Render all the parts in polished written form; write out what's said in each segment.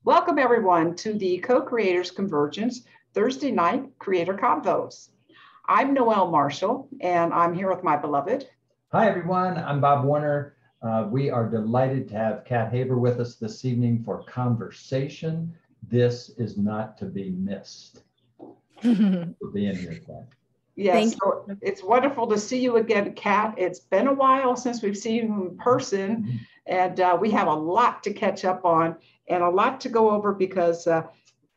Welcome everyone to the Co-Creators Convergence Thursday night Creator Convos. I'm Noel Marshall and I'm here with my beloved. Hi everyone, I'm Bob Warner. We are delighted to have Kat Haber with us this evening for conversation. This is not to be missed. For being here, Kat. Yes, so it's wonderful to see you again, Kat. It's been a while since we've seen you in person, and we have a lot to catch up on and a lot to go over because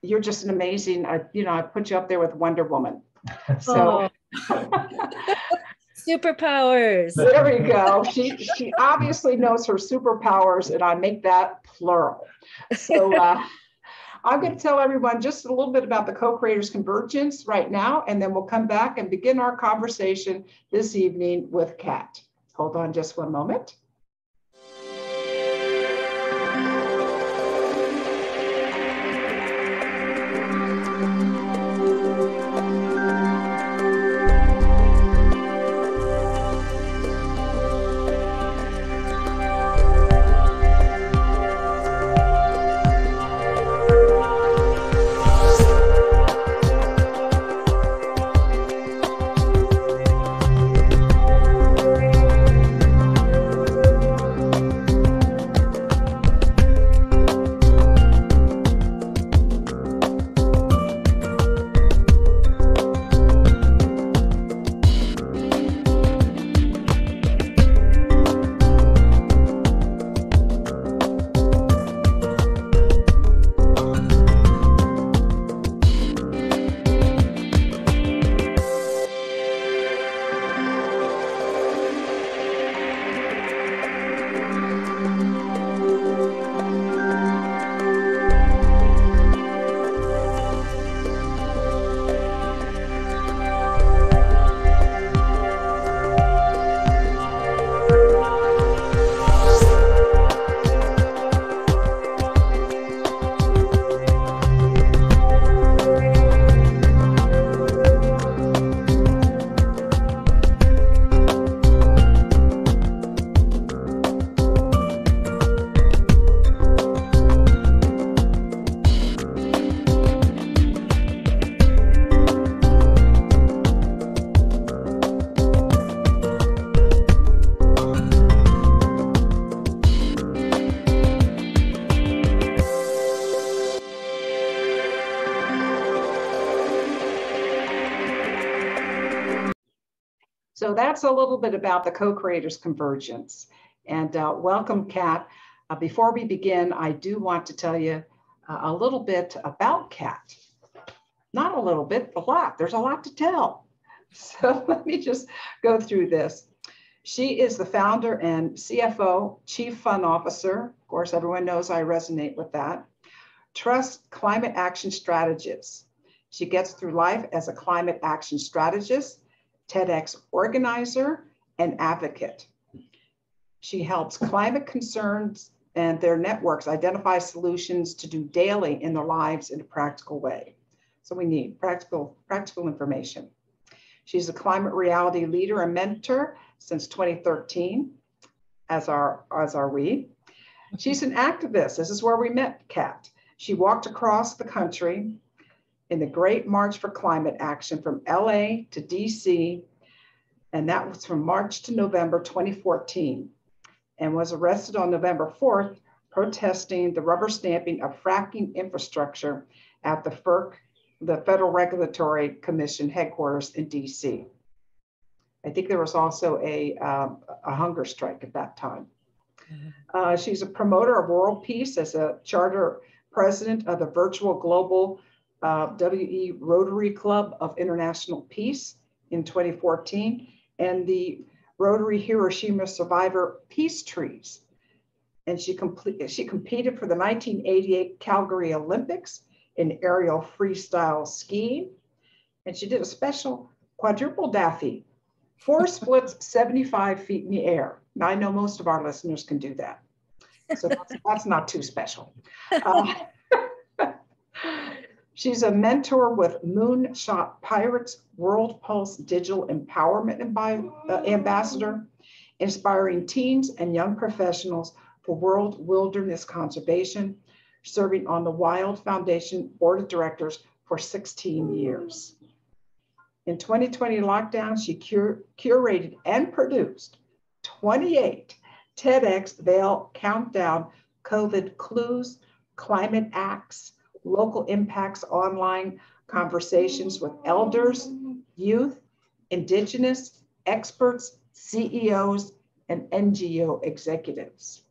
you're just an amazing, I put you up there with Wonder Woman. So superpowers. There we go. She obviously knows her superpowers, and I make that plural. So I'm going to tell everyone just a little bit about the Co-Creators Convergence right now, and then we'll come back and begin our conversation this evening with Kat. Hold on just one moment. So that's a little bit about the Co-Creators Convergence. And welcome, Kat. Before we begin, I do want to tell you a little bit about Kat. Not a little bit, a lot. There's a lot to tell. So let me just go through this. She is the founder and CFO, Chief Fun Officer. Of course, everyone knows I resonate with that. Trust Climate Action Strategists. She gets through life as a climate action strategist, TEDx Organizer, and advocate. She helps climate concerns and their networks identify solutions to do daily in their lives in a practical way. So we need practical information. She's a climate reality leader and mentor since 2013, as are we. She's an activist. This is where we met Kat. She walked across the country in the Great March for Climate Action from LA to DC, and that was from March to November 2014, and was arrested on November 4th, protesting the rubber stamping of fracking infrastructure at the FERC, the Federal Regulatory Commission headquarters in DC. I think there was also a hunger strike at that time. She's a promoter of world peace as a charter president of the virtual global WE Rotary Club of International Peace in 2014, and the Rotary Hiroshima Survivor Peace Trees. And she competed for the 1988 Calgary Olympics in aerial freestyle skiing. And she did a special quadruple daffy, 4 splits, 75 feet in the air. Now, I know most of our listeners can do that. So that's not too special. She's a mentor with Moonshot Pirates, World Pulse Digital Empowerment Ambassador, inspiring teens and young professionals for world wilderness conservation, serving on the Wild Foundation Board of Directors for 16 years. In 2020 lockdown, she curated and produced 28 TEDx Vail Countdown COVID Clues, Climate Acts, Local Impacts online conversations with elders, youth, Indigenous, experts, CEOs, and NGO executives.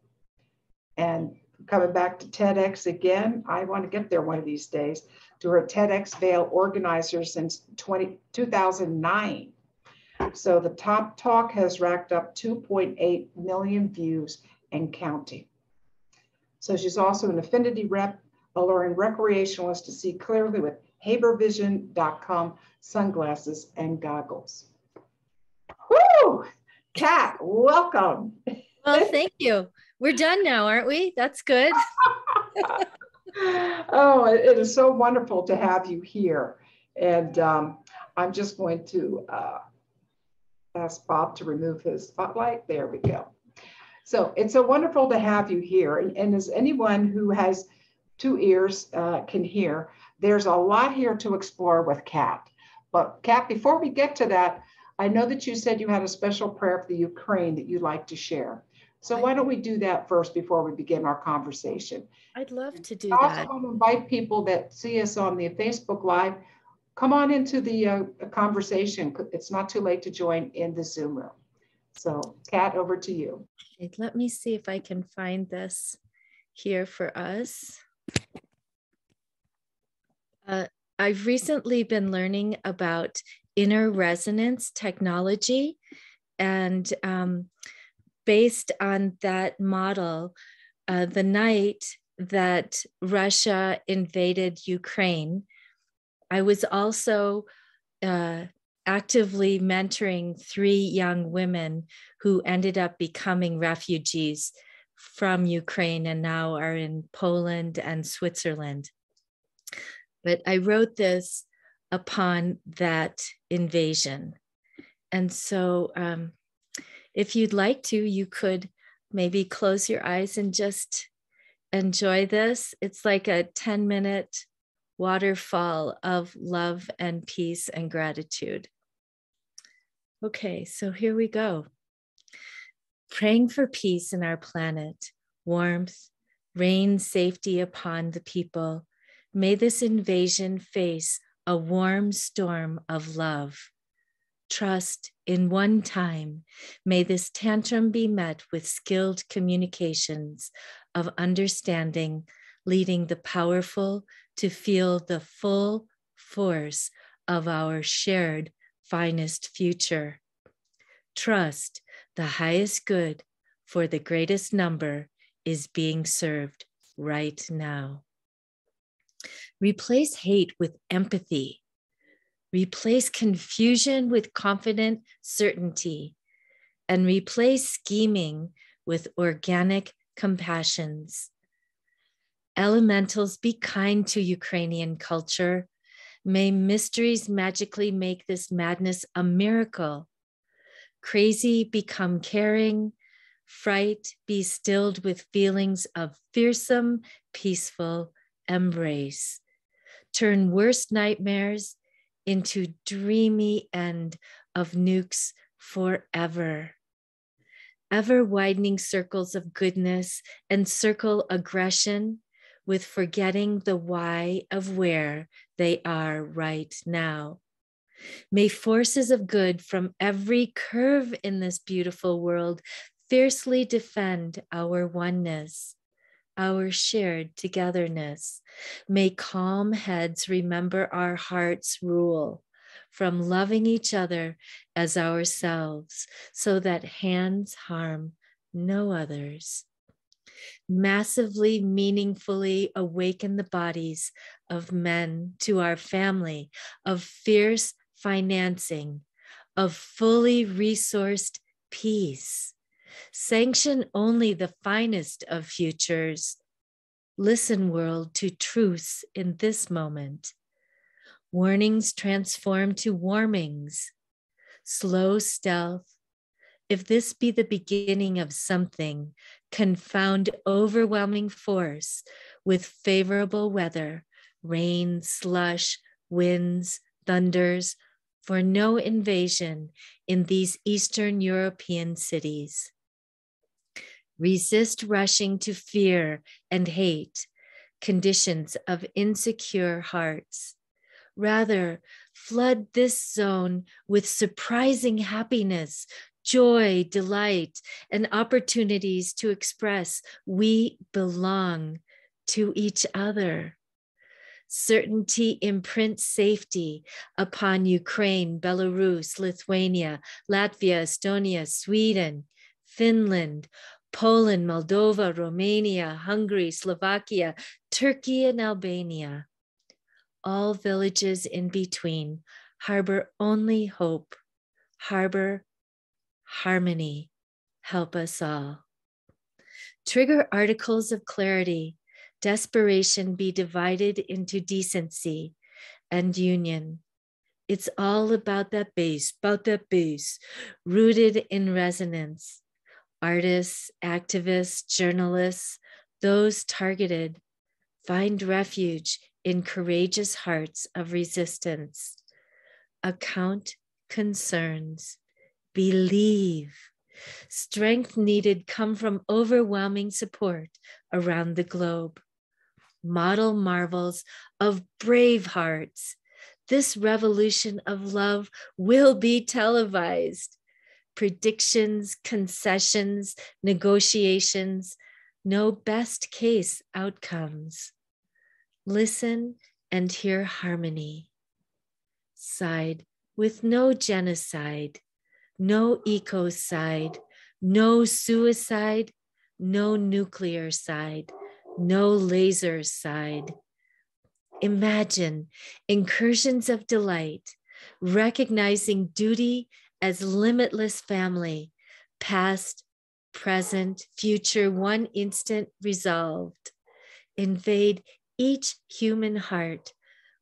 And coming back to TEDx again, I want to get there one of these days, to her TEDx Vail Organizer since 2009. So the top talk has racked up 2.8 million views and counting. So she's also an affinity rep, alluring recreationalists to see clearly with habervision.com sunglasses and goggles. Woo! Kat, welcome. Well, thank you. We're done now, aren't we? That's good. Oh, it is so wonderful to have you here. And I'm just going to ask Bob to remove his spotlight. There we go. So it's so wonderful to have you here. And as anyone who has 2 ears can hear, there's a lot here to explore with Kat. But Kat, before we get to that, I know that you said you had a special prayer for the Ukraine that you'd like to share. So why don't we do that first before we begin our conversation? I'd love to do I also that. want to invite people that see us on the Facebook Live, come on into the conversation. It's not too late to join in the Zoom room. So Kat, over to you. Okay, let me see if I can find this here for us. I've recently been learning about inner resonance technology, and based on that model, the night that Russia invaded Ukraine, I was also actively mentoring 3 young women who ended up becoming refugees from Ukraine and now are in Poland and Switzerland. But I wrote this upon that invasion. And so if you'd like to, you could maybe close your eyes and just enjoy this. It's like a 10-minute waterfall of love and peace and gratitude. Okay, so here we go. Praying for peace in our planet, warmth, rain, safety upon the people. May this invasion face a warm storm of love. Trust in one time. May this tantrum be met with skilled communications of understanding, leading the powerful to feel the full force of our shared finest future. Trust the highest good for the greatest number is being served right now. Replace hate with empathy. Replace confusion with confident certainty, and replace scheming with organic compassions. Elementals, be kind to Ukrainian culture. May mysteries magically make this madness a miracle. Crazy become caring, fright be stilled with feelings of fearsome, peaceful embrace. Turn worst nightmares into dreamy end of nukes forever. Ever widening circles of goodness encircle aggression with forgetting the why of where they are right now. May forces of good from every curve in this beautiful world fiercely defend our oneness, our shared togetherness. May calm heads remember our heart's rule from loving each other as ourselves, so that hands harm no others. Massively, meaningfully awaken the bodies of men to our family of fierce financing, of fully resourced peace. Sanction only the finest of futures. Listen, world, to truths in this moment. Warnings transform to warmings. Slow stealth, If this be the beginning of something, confound overwhelming force with favorable weather, rain, slush, winds, thunders, for no invasion in these Eastern European cities. Resist rushing to fear and hate, conditions of insecure hearts. Rather, flood this zone with surprising happiness, joy, delight, and opportunities to express we belong to each other. Certainty imprints safety upon Ukraine, Belarus, Lithuania, Latvia, Estonia, Sweden, Finland, Poland, Moldova, Romania, Hungary, Slovakia, Turkey, and Albania. All villages in between harbor only hope, harbor harmony. Help us all. Trigger articles of clarity. Desperation be divided into decency and union. It's all about that base, rooted in resonance. Artists, activists, journalists, those targeted, find refuge in courageous hearts of resistance. Account concerns. Believe. Strength needed come from overwhelming support around the globe. Model marvels of brave hearts. This revolution of love will be televised. Predictions, concessions, negotiations, no best case outcomes. Listen and hear harmony. Side with no genocide, no ecocide, no suicide, no nuclear side, no laser side. Imagine incursions of delight, recognizing duty as limitless family, past, present, future, one instant resolved. Invade each human heart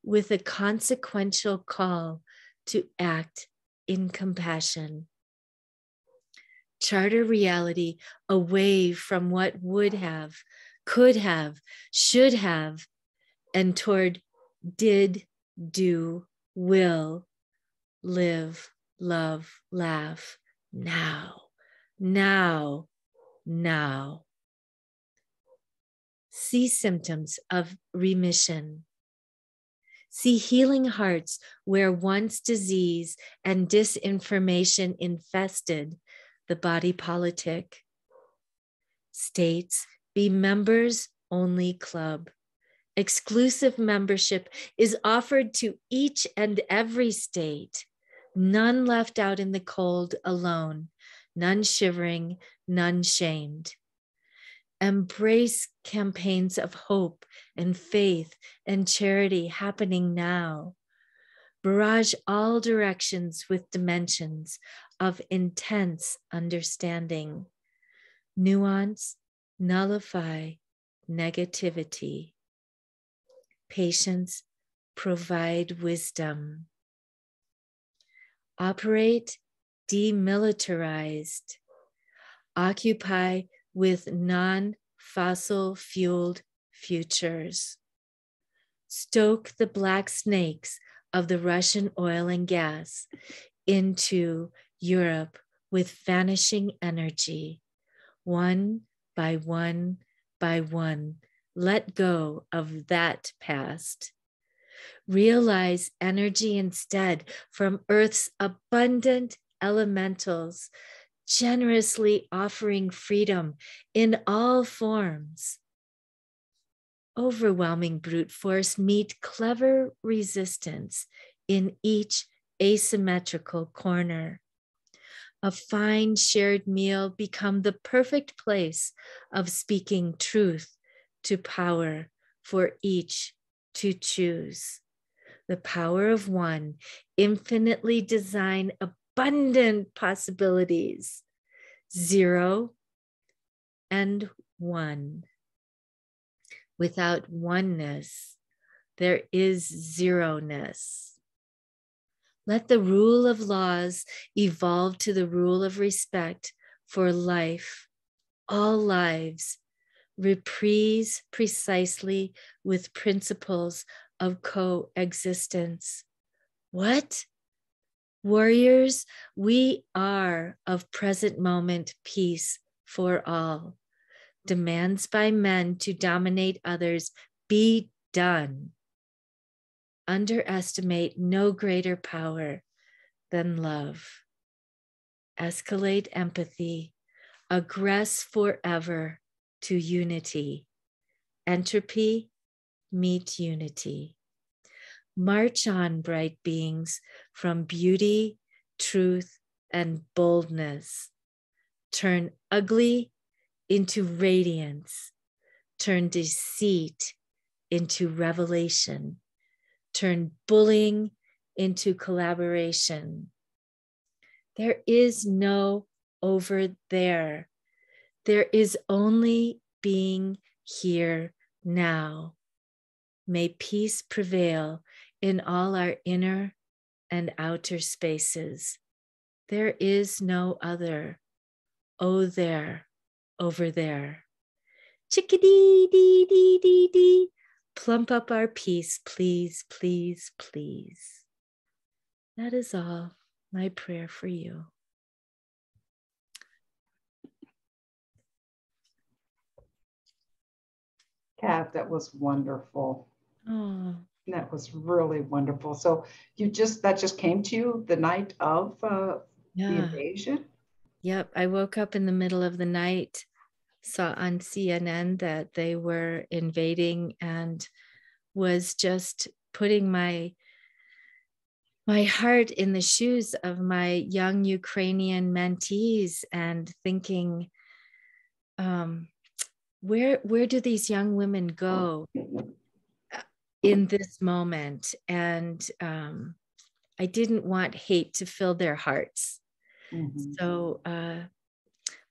with a consequential call to act in compassion. Charter reality away from what would have, could have, should have, and toward did, do, will, live, love, laugh, now, now, now. See symptoms of remission. See healing hearts where once disease and disinformation infested the body politic. States be members only club. Exclusive membership is offered to each and every state. None left out in the cold alone, none shivering, none shamed. Embrace campaigns of hope and faith and charity happening now. Barrage all directions with dimensions of intense understanding. Nuance, nullify negativity. Patience, provide wisdom. Operate demilitarized. Occupy with non-fossil fueled futures. Stoke the black snakes of the Russian oil and gas into Europe with vanishing energy. One by one by one, let go of that past. Realize energy instead from Earth's abundant elementals, generously offering freedom in all forms. Overwhelming brute force meet clever resistance in each asymmetrical corner. A fine shared meal become the perfect place of speaking truth to power for each to choose. The power of one, infinitely design abundant possibilities, 0 and 1. Without oneness, there is zeroness. Let the rule of laws evolve to the rule of respect for life, all lives, reprise precisely with principles of coexistence. What? Warriors, we are of present moment peace for all. Demands by men to dominate others be done. Underestimate no greater power than love. Escalate empathy. Aggress forever to unity. Entropy, meet unity. March on, bright beings, from beauty, truth, and boldness. Turn ugly into radiance. Turn deceit into revelation. Turn bullying into collaboration. There is no over there. There is only being here now. May peace prevail in all our inner and outer spaces. There is no other. Oh, there, over there. Chickadee, dee, dee, dee, dee. Plump up our peace, please, please, please. That is all my prayer for you. Kat, that was wonderful. Oh, That was really wonderful. So that just came to you the night of the invasion? Yep. I woke up in the middle of the night, saw on CNN that they were invading, and was just putting my heart in the shoes of my young Ukrainian mentees and thinking, where do these young women go in this moment? And I didn't want hate to fill their hearts. Mm-hmm. So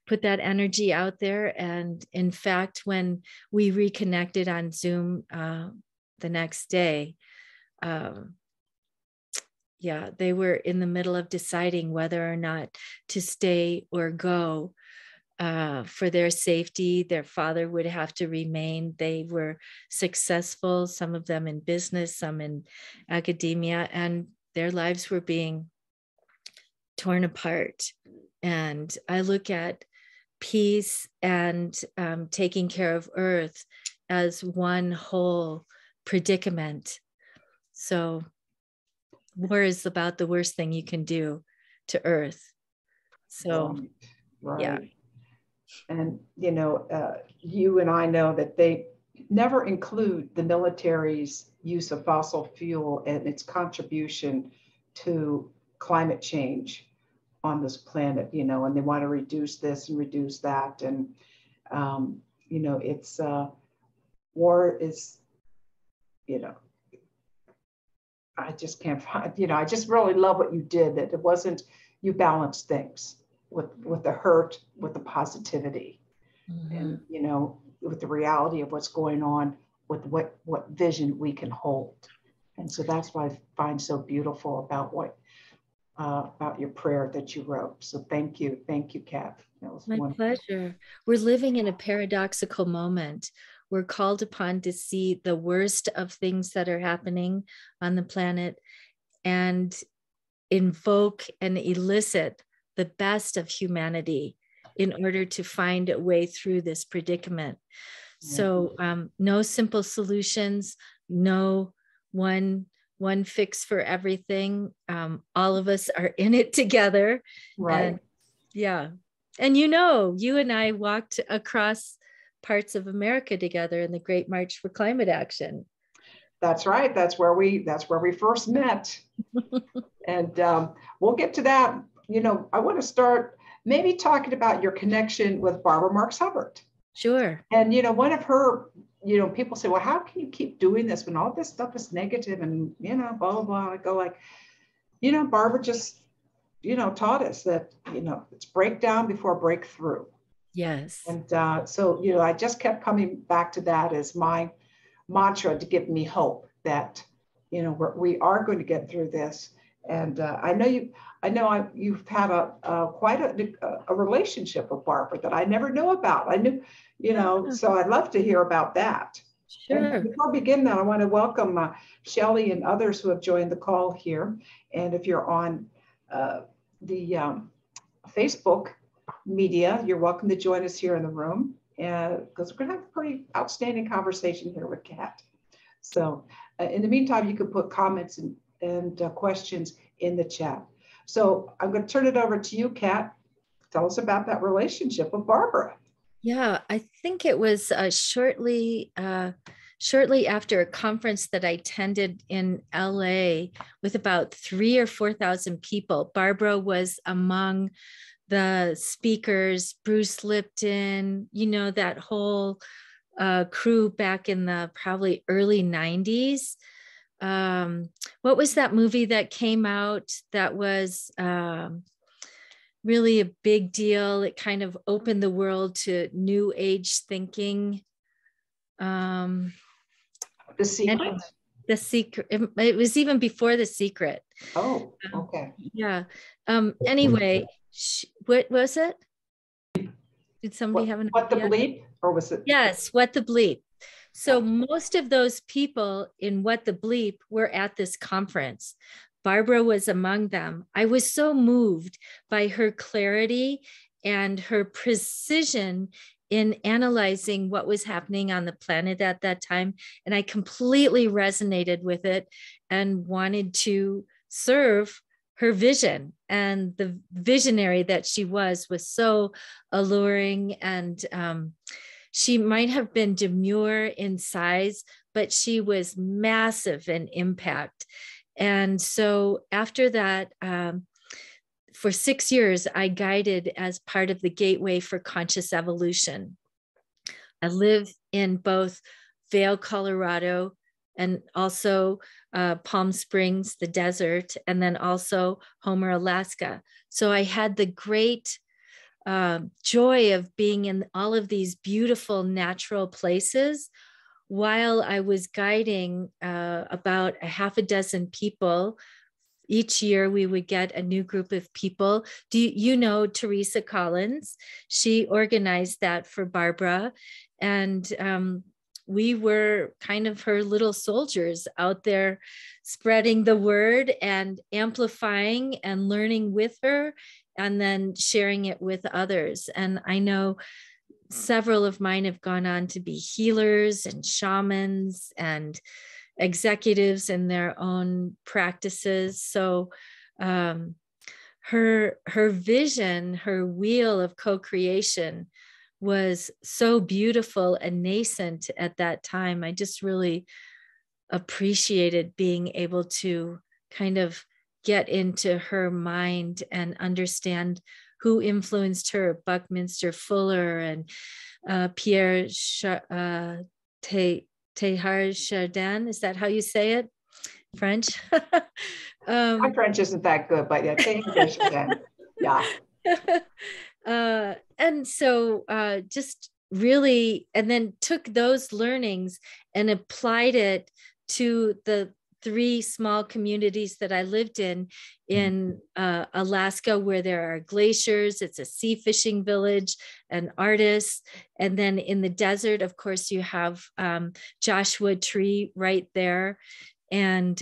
put that energy out there. And in fact, when we reconnected on Zoom the next day, they were in the middle of deciding whether or not to stay or go. For their safety, their father would have to remain. They were successful, some of them in business, some in academia, and their lives were being torn apart. And I look at peace and taking care of Earth as one whole predicament. So war is about the worst thing you can do to Earth. So, right. Yeah. And, you and I know that they never include the military's use of fossil fuel and its contribution to climate change on this planet, and they want to reduce this and reduce that. And, it's war is, I just can't find, I just really love what you did, that it wasn't, you balanced things with the hurt, with the positivity, mm-hmm. and, with the reality of what's going on, with what vision we can hold. And so that's what I find so beautiful about your prayer that you wrote. So thank you, Kat. That was my wonderful. Pleasure. We're living in a paradoxical moment. We're called upon to see the worst of things that are happening on the planet and invoke and elicit the best of humanity in order to find a way through this predicament. So no simple solutions, no one fix for everything. All of us are in it together. Right. And and you and I walked across parts of America together in the Great March for Climate Action. That's right. That's where we first met. And we'll get to that. I want to start maybe talking about your connection with Barbara Marx Hubbard. Sure. And, one of her, people say, well, how can you keep doing this when all this stuff is negative and, blah, blah, blah. I go like, Barbara just, taught us that, it's breakdown before breakthrough. Yes. And so, I just kept coming back to that as my mantra to give me hope that, we are going to get through this. And you've had quite a relationship with Barbara that I never knew about. I knew, so I'd love to hear about that. Sure. And before we begin that, I want to welcome Shelley and others who have joined the call here. And if you're on the Facebook media, you're welcome to join us here in the room, because we're going to have a pretty outstanding conversation here with Kat. So in the meantime, you can put comments and questions in the chat. So I'm going to turn it over to you, Kat. Tell us about that relationship with Barbara. Yeah, I think it was shortly after a conference that I attended in LA with about 3,000 or 4,000 people. Barbara was among the speakers, Bruce Lipton, that whole crew back in the probably early 90s. What was that movie that came out that was really a big deal? It kind of opened the world to new age thinking. The Secret? The Secret. It was even before The Secret. Oh, okay. Yeah. Anyway, what was it? Did somebody have an What idea? the Bleep? Or was it? Yes, What the Bleep. So most of those people in What the Bleep were at this conference. Barbara was among them. I was so moved by her clarity and her precision in analyzing what was happening on the planet at that time. And I completely resonated with it and wanted to serve her vision. And the visionary that she was so alluring. And she might have been demure in size, but she was massive in impact. And so after that, for 6 years, I guided as part of the Gateway for Conscious Evolution. I live in both Vail, Colorado, and also Palm Springs, the desert, and then also Homer, Alaska. So I had the great joy of being in all of these beautiful natural places while I was guiding about a half a dozen people. Each year we would get a new group of people. Do you know Teresa Collins? She organized that for Barbara. And we were kind of her little soldiers out there spreading the word and amplifying and learning with her, and then sharing it with others. And I know several of mine have gone on to be healers and shamans and executives in their own practices. So her vision, her wheel of co-creation was so beautiful and nascent at that time. I just really appreciated being able to kind of get into her mind and understand who influenced her, Buckminster Fuller and Pierre Teilhard Chardin. Is that how you say it? French? My French isn't that good, but yeah, Teilhard Chardin. Yeah. And so just really, and then took those learnings and applied it to the 3 small communities that I lived in Alaska, where there are glaciers. It's a sea fishing village and artists. And then in the desert, of course, you have Joshua Tree right there. And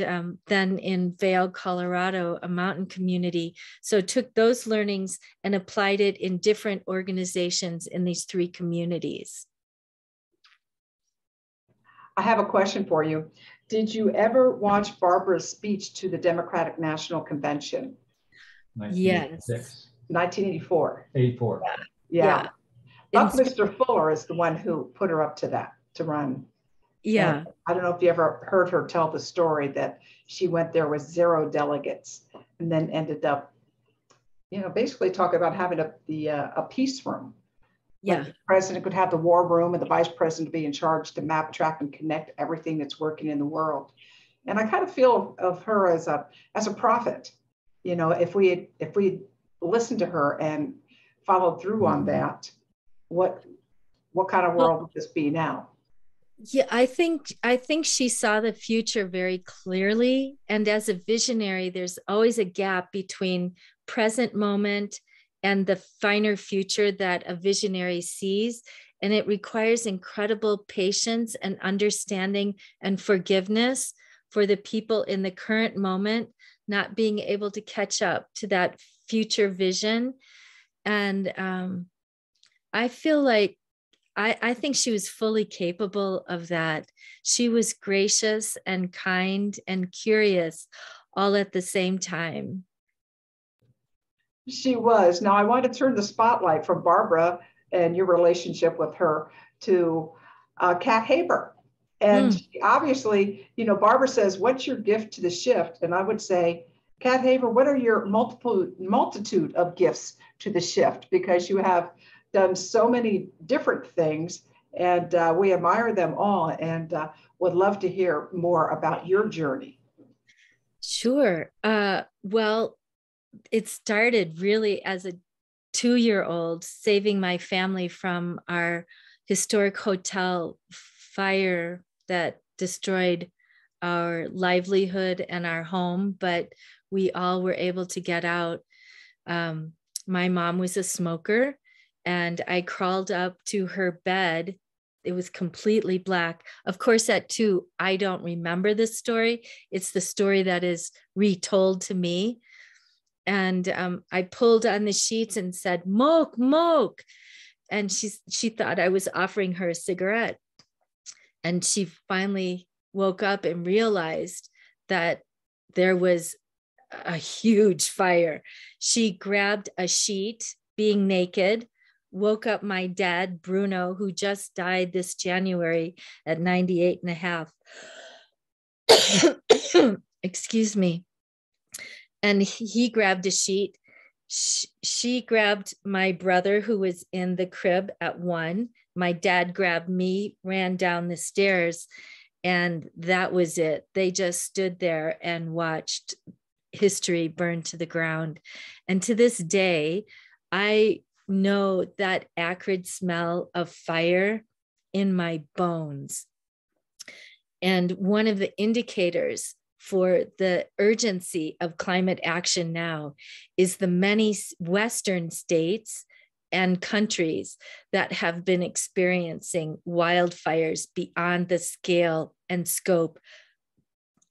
then in Vail, Colorado, a mountain community. So took those learnings and applied it in different organizations in these 3 communities. I have a question for you. Did you ever watch Barbara's speech to the Democratic National Convention? Yes. 1984. 84. Yeah. Buckminster Fuller is the one who put her up to run. Yeah. And I don't know if you ever heard her tell the story that she went there with 0 delegates and then ended up, basically talking about having a peace room. Yeah. Like the president could have the war room and the vice president be in charge to map, track, and connect everything that's working in the world. And I kind of feel of her as a prophet. If we listened to her and followed through on that, what kind of world would this be now? Yeah, I think she saw the future very clearly. And as a visionary, there's always a gap between present moment and the finer future that a visionary sees. And it requires incredible patience and understanding and forgiveness for the people in the current moment not being able to catch up to that future vision. And I feel like I think she was fully capable of that. She was gracious and kind and curious all at the same time. She was. Now I want to turn the spotlight from Barbara and your relationship with her to Kat Haber. And Hmm. she obviously, Barbara says, "What's your gift to the shift?" And I would say, Kat Haber, what are your multitude of gifts to the shift? Because you have done so many different things, and we admire them all, and would love to hear more about your journey. Sure. Well, it started really as a 2-year-old saving my family from our historic hotel fire that destroyed our livelihood and our home, but we all were able to get out. My mom was a smoker, and I crawled up to her bed. It was completely black. Of course, at 2, I don't remember this story. It's the story that is retold to me. And I pulled on the sheets and said, "Moke, moke." And she thought I was offering her a cigarette. And she finally woke up and realized that there was a huge fire. She grabbed a sheet, being naked, woke up my dad, Bruno, who just died this January at 98 and a half. Excuse me. And he grabbed a sheet. She grabbed my brother, who was in the crib at 1. My dad grabbed me, ran down the stairs, and that was it. They just stood there and watched history burn to the ground. And to this day, I know that acrid smell of fire in my bones. And one of the indicators for the urgency of climate action now is the many Western states and countries that have been experiencing wildfires beyond the scale and scope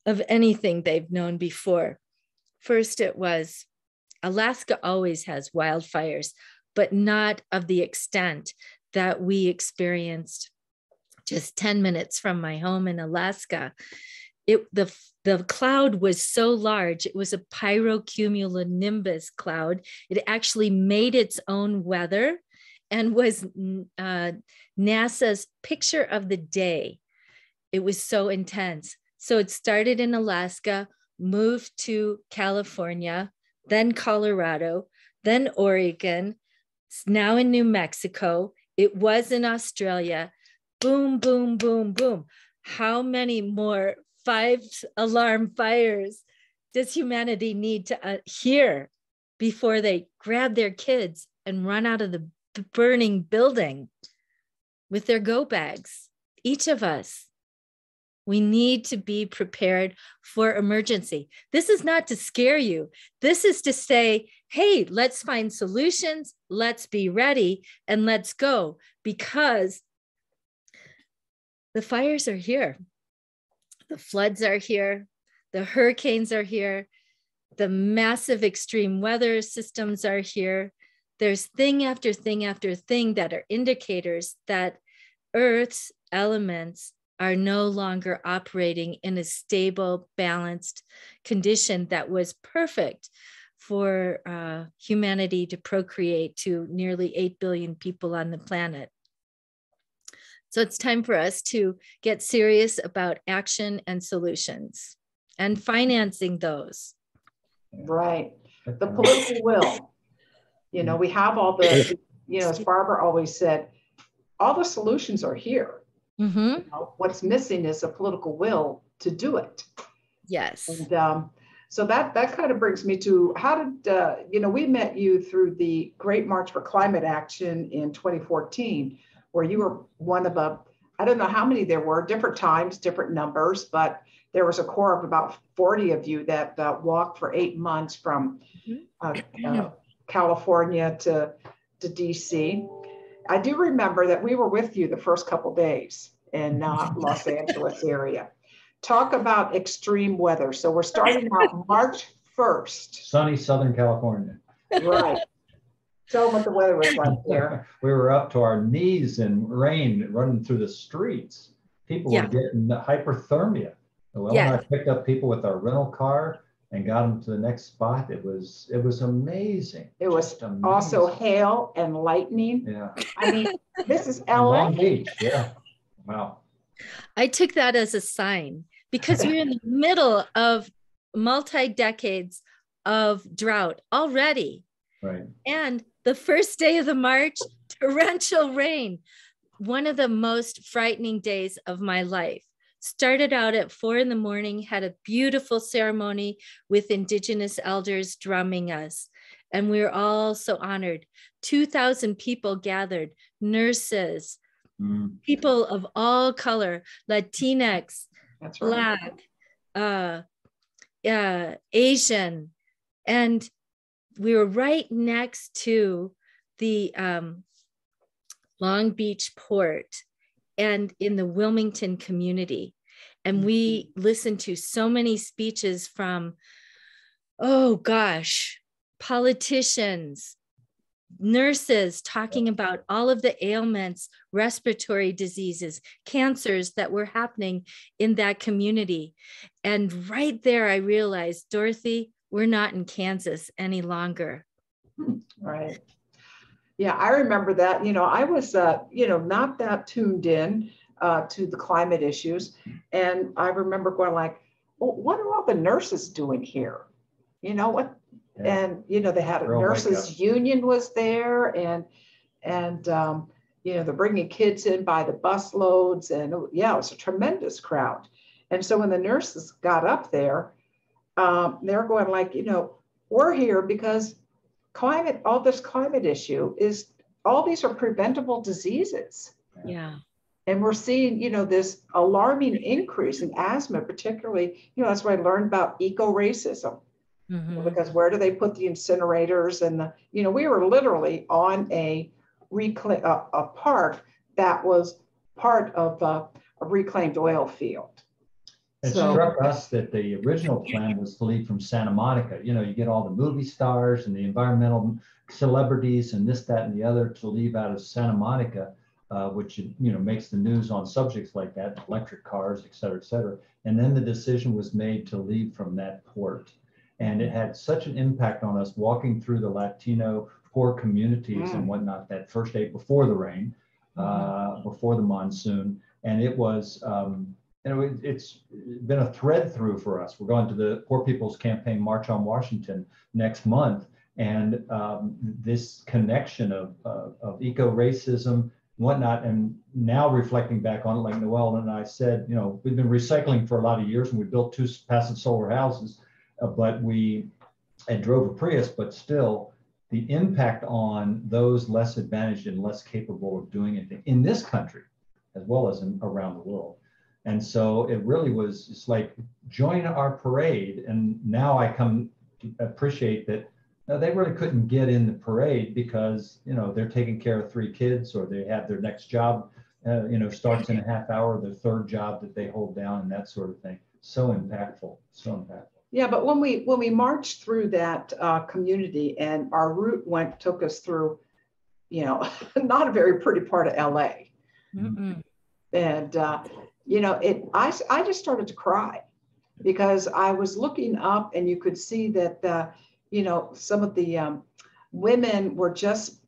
of anything they've known before. First, it was Alaska always has wildfires, but not of the extent that we experienced just 10 minutes from my home in Alaska. The cloud was so large, it was a pyrocumulonimbus cloud. It actually made its own weather and was NASA's picture of the day. It was so intense. So it started in Alaska, moved to California, then Colorado, then Oregon, it's now in New Mexico. It was in Australia. Boom, boom, boom, boom. How many more 5-alarm fires does humanity need to hear before they grab their kids and run out of the burning building with their go bags? Each of us, we need to be prepared for emergency. This is not to scare you. This is to say, hey, let's find solutions, let's be ready, and let's go, because the fires are here. The floods are here. The hurricanes are here. The massive extreme weather systems are here. There's thing after thing after thing that are indicators that Earth's elements are no longer operating in a stable, balanced condition that was perfect for humanity to procreate to nearly 8 billion people on the planet. So it's time for us to get serious about action and solutions and financing those. Right. The political will. We have all the, as Barbara always said, all the solutions are here. Mm-hmm. What's missing is a political will to do it. Yes. And so that kind of brings me to how did, we met you through the Great March for Climate Action in 2014, where you were one of I don't know how many there were, different times, different numbers, but there was a core of about 40 of you that walked for 8 months from California to DC. I do remember that we were with you the first couple days in Los Angeles area. Talk about extreme weather. So we're starting out March 1st. Sunny Southern California. Right. Tell them what the weather was like there. We were up to our knees in rain running through the streets. People were getting hypothermia. Well, when I picked up people with our rental car and got them to the next spot, it was amazing. It was amazing. Also hail and lightning. Yeah. I mean, this is LA. Long Beach. Yeah. Wow. I took that as a sign because we're in the middle of multi-decades of drought already. Right. And the first day of the March, torrential rain, one of the most frightening days of my life. Started out at 4 a.m, had a beautiful ceremony with Indigenous elders drumming us. And we were all so honored. 2,000 people gathered, nurses, people of all color, Latinx, that's right. Black, Asian. And we were right next to the Long Beach port and in the Wilmington community. And we listened to so many speeches from, oh gosh, politicians, nurses talking about all of the ailments, respiratory diseases, cancers that were happening in that community. And right there, I realized, Dorothy, we're not in Kansas any longer. Right. Yeah, I remember that. I was, not that tuned in to the climate issues. And I remember going like, well, what are all the nurses doing here? You know what? Yeah. And, they had a nurses union was there and they're bringing kids in by the bus loads. And it was a tremendous crowd. And so when the nurses got up there, they're going like, we're here because all this climate issue is, all these are preventable diseases. Yeah. And we're seeing, this alarming increase in asthma, particularly, that's why I learned about eco-racism. Because where do they put the incinerators and we were literally on a park that was part of a reclaimed oil field. It struck us that the original plan was to leave from Santa Monica. You get all the movie stars and the environmental celebrities and this, that, and the other to leave out of Santa Monica, which, makes the news on subjects like that, electric cars, et cetera, et cetera. And then the decision was made to leave from that port. And it had such an impact on us walking through the Latino poor communities and whatnot that first day before the rain, before the monsoon. And it was, it's been a thread through for us. We're going to the Poor People's Campaign March on Washington next month. And this connection of eco-racism and whatnot, and now reflecting back on it, like Noel and I said, we've been recycling for a lot of years and we built 2 passive solar houses. But we drove a Prius, but still the impact on those less advantaged and less capable of doing anything in this country, as well as around the world. And so it really was, it's like, join our parade. And now I come to appreciate that they really couldn't get in the parade because, they're taking care of 3 kids or they have their next job, starts in a half hour, their 3rd job that they hold down and that sort of thing. So impactful, so impactful. Yeah, but when we marched through that community and our route took us through, not a very pretty part of LA. And, I just started to cry because I was looking up and you could see that, some of the women were just,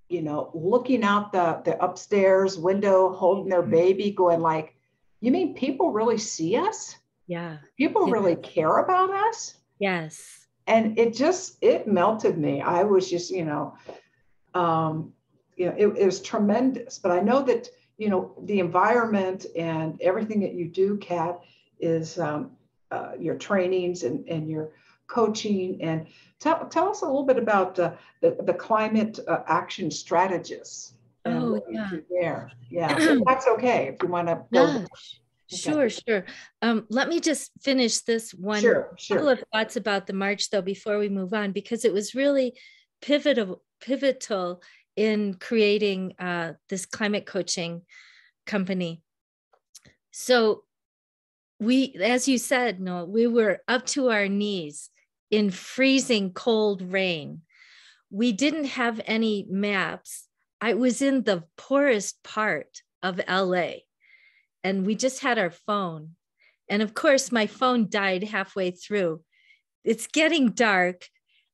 looking out the upstairs window, holding their baby going like, you mean people really see us? Yeah. People really care about us. Yes. And it melted me. I was just, it was tremendous. But I know that, the environment and everything that you do, Kat, is your trainings and your coaching. And tell us a little bit about the Climate Action Strategists. and Oh, what you yeah. do there. Yeah, but that's okay if you want to go. Yeah, sure, sure. Let me just finish this one Sure, couple sure. of thoughts about the march, though, before we move on, because it was really pivotal in creating this climate coaching company. So we, as you said, Noel, we were up to our knees in freezing cold rain. We didn't have any maps. I was in the poorest part of LA, and we just had our phone. And of course, my phone died halfway through. It's getting dark.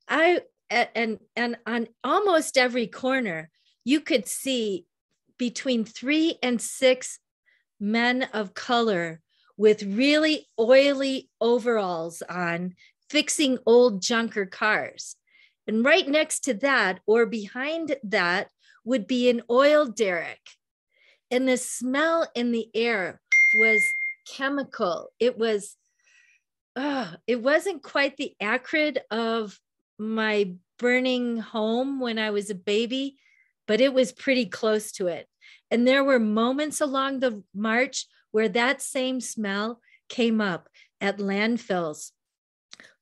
And on almost every corner, you could see between 3 and 6 men of color with really oily overalls on, fixing old junker cars. And right next to that, or behind that, would be an oil derrick. And the smell in the air was chemical. It wasn't quite the acrid of my burning home when I was a baby, but it was pretty close to it. And there were moments along the march where that same smell came up at landfills,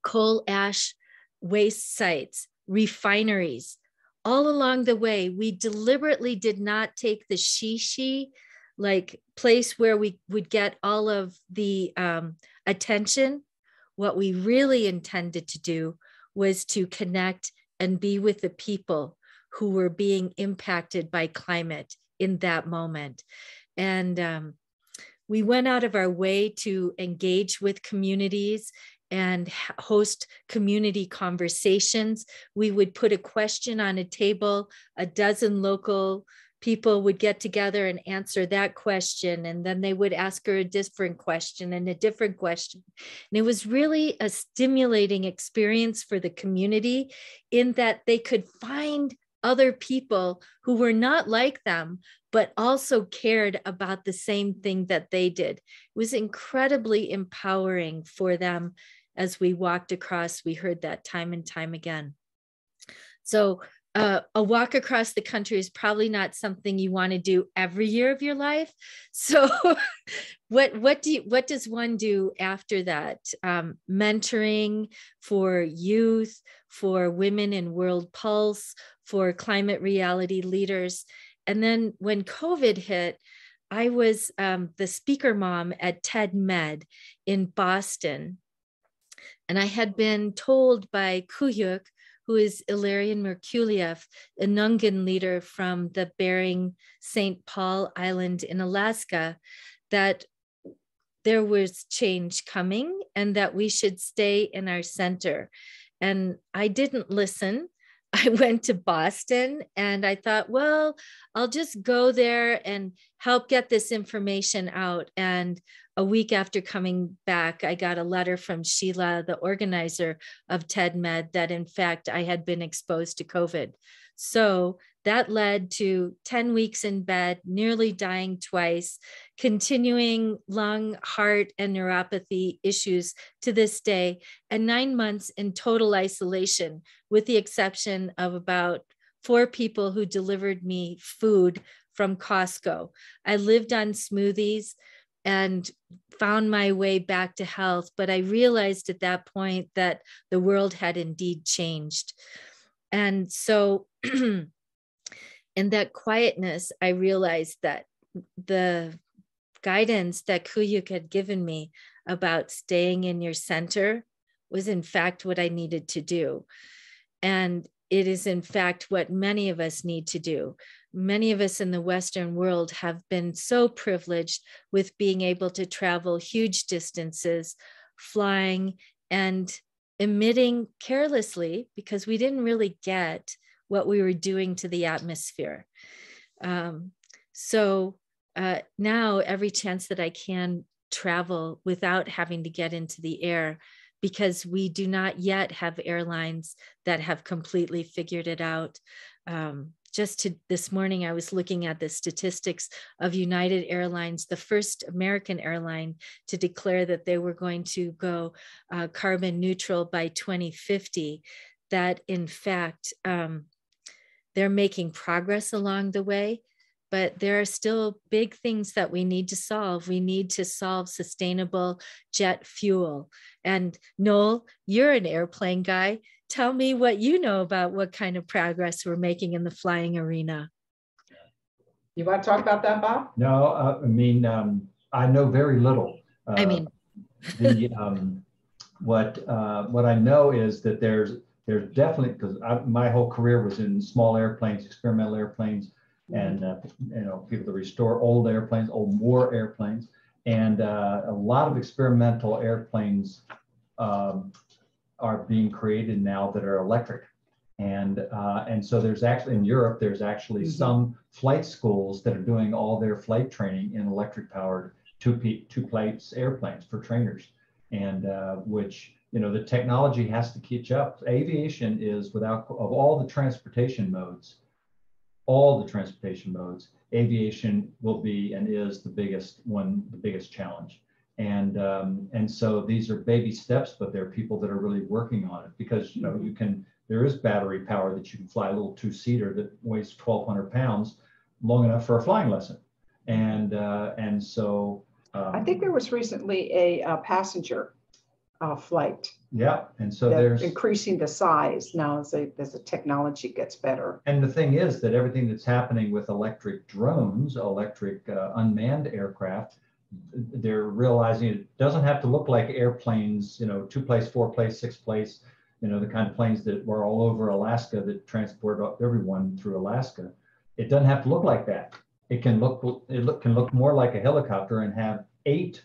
coal ash waste sites, refineries. All along the way, we deliberately did not take the she like place where we would get all of the attention. What we really intended to do was to connect and be with the people who were being impacted by climate in that moment. And we went out of our way to engage with communities and host community conversations. We would put a question on a table, a dozen local people would get together and answer that question, and then they would ask her a different question and a different question. And it was really a stimulating experience for the community in that they could find other people who were not like them, but also cared about the same thing that they did. It was incredibly empowering for them. As we walked across, we heard that time and time again. So a walk across the country is probably not something you want to do every year of your life. So what does one do after that? Mentoring for youth, for women in World Pulse, for climate reality leaders. And then when COVID hit, I was the speaker mom at TED in Boston. And I had been told by Kuyuk, who is Ilarion Merkuliev, a Nungan leader from the Bering St. Paul Island in Alaska, that there was change coming and that we should stay in our center. And I didn't listen. I went to Boston and I thought, well, I'll just go there and help get this information out. And a week after coming back, I got a letter from Sheila, the organizer of TED that in fact, I had been exposed to COVID. So that led to 10 weeks in bed, nearly dying twice, continuing lung, heart, and neuropathy issues to this day, and 9 months in total isolation, with the exception of about 4 people who delivered me food from Costco. I lived on smoothies and found my way back to health, but I realized at that point that the world had indeed changed. And so in that quietness, I realized that the guidance that Kuyuk had given me about staying in your center was in fact what I needed to do. And it is in fact what many of us need to do. Many of us in the Western world have been so privileged with being able to travel huge distances, flying and emitting carelessly because we didn't really get what we were doing to the atmosphere. So now every chance that I can travel without having to get into the air, because we do not yet have airlines that have completely figured it out. This morning, I was looking at the statistics of United Airlines, the first American airline to declare that they were going to go carbon neutral by 2050, that in fact, they're making progress along the way. but there are still big things that we need to solve. We need to solve sustainable jet fuel. And Noel, you're an airplane guy. Tell me what you know about what kind of progress we're making in the flying arena. You want to talk about that, Bob? No, I know very little. What I know is that there's definitely, because my whole career was in small airplanes, experimental airplanes, and people to restore old airplanes, old war airplanes, and a lot of experimental airplanes are being created now that are electric, and so there's actually in Europe there's actually some flight schools that are doing all their flight training in electric powered two-place airplanes for trainers, and which the technology has to catch up. Aviation is of all the transportation modes, aviation will be and is the biggest challenge. And so these are baby steps, but there are people that are really working on it, because there is battery power that you can fly, a little two-seater that weighs 1,200 pounds, long enough for a flying lesson. And so I think there was recently a passenger flight. Yeah, and so there's increasing the size now as the technology gets better. And the thing is that everything that's happening with electric drones, electric unmanned aircraft, they're realizing it doesn't have to look like airplanes, 2-place, 4-place, 6-place, the kind of planes that were all over Alaska that transport everyone through Alaska. It doesn't have to look like that. It can look more like a helicopter and have 8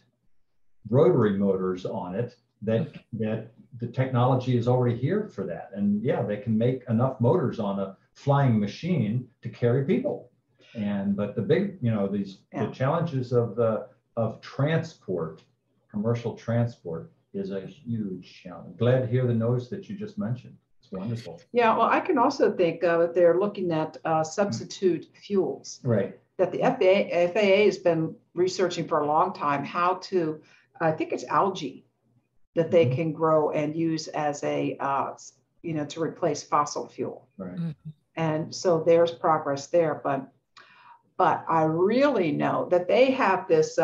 rotary motors on it that the technology is already here for that. And yeah, they can make enough motors on a flying machine to carry people. But the big, the challenges of transport, commercial transport, is a huge challenge. Glad to hear the notes that you just mentioned. It's wonderful. Yeah, well, I can also think they're looking at substitute fuels. Right. That the FAA has been researching for a long time how to, I think it's algae that they can grow and use as a, to replace fossil fuel. Right. And so there's progress there, but I really know that they have this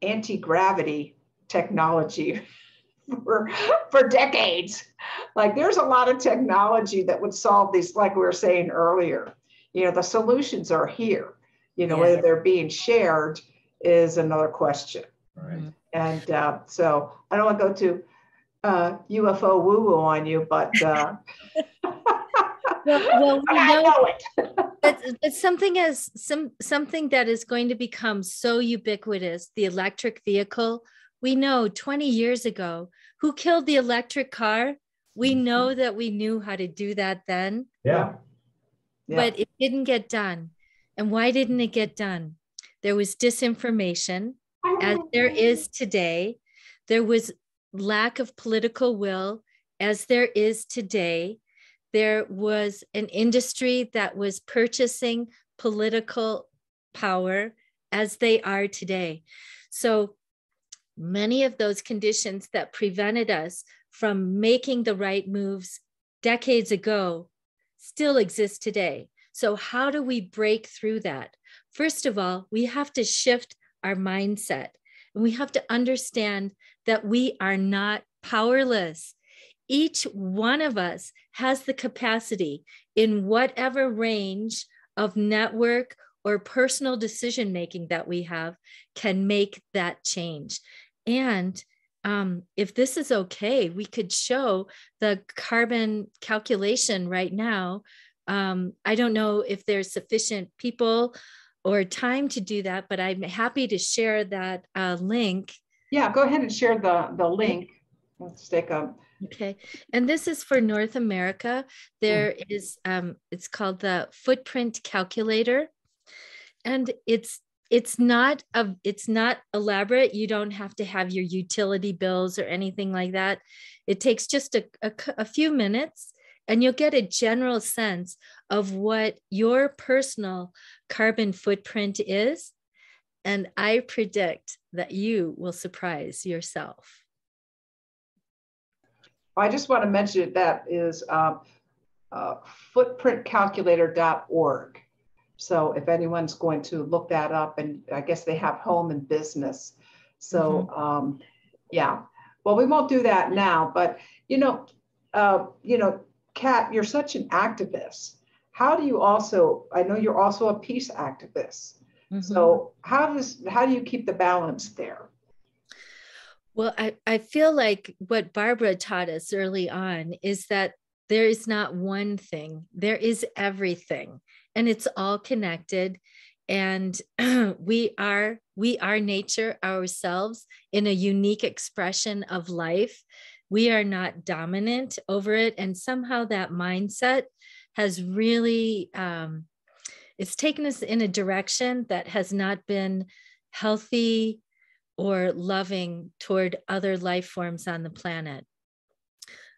anti-gravity technology for decades. Like there's a lot of technology that would solve these, like we were saying earlier. The solutions are here. Whether they're being shared is another question. Right. And so I don't want to go to UFO woo-woo on you, but well, we I know it. It's something that is going to become so ubiquitous, the electric vehicle. We know 20 years ago, who killed the electric car? We know that we knew how to do that then. Yeah. But it didn't get done. And why didn't it get done? There was disinformation, as there is today. There was lack of political will, as there is today. There was an industry that was purchasing political power, as they are today. So many of those conditions that prevented us from making the right moves decades ago still exist today. So how do we break through that? First of all, we have to shift our mindset, and we have to understand that we are not powerless. Each one of us has the capacity, in whatever range of network or personal decision-making that we have, can make that change. And if this is okay, we could show the carbon calculation right now. I don't know if there's sufficient people or time to do that, but I'm happy to share that link. Yeah, go ahead and share the link. Let's take a. Okay, and this is for North America. There is, it's called the footprint calculator, and it's not elaborate. You don't have to have your utility bills or anything like that. It takes just a few minutes, and you'll get a general sense of what your personal carbon footprint is. And I predict that you will surprise yourself. I just want to mention that is footprintcalculator.org. So if anyone's going to look that up, and I guess they have home and business. So yeah, well, we won't do that now, but Kat, you're such an activist. How do you also, I know you're also a peace activist. So how do you keep the balance there? Well, I feel like what Barbara taught us early on is that there is not one thing, there is everything, and it's all connected. And we are nature ourselves in a unique expression of life. We are not dominant over it. And somehow that mindset has really, it's taken us in a direction that has not been healthy or loving toward other life forms on the planet.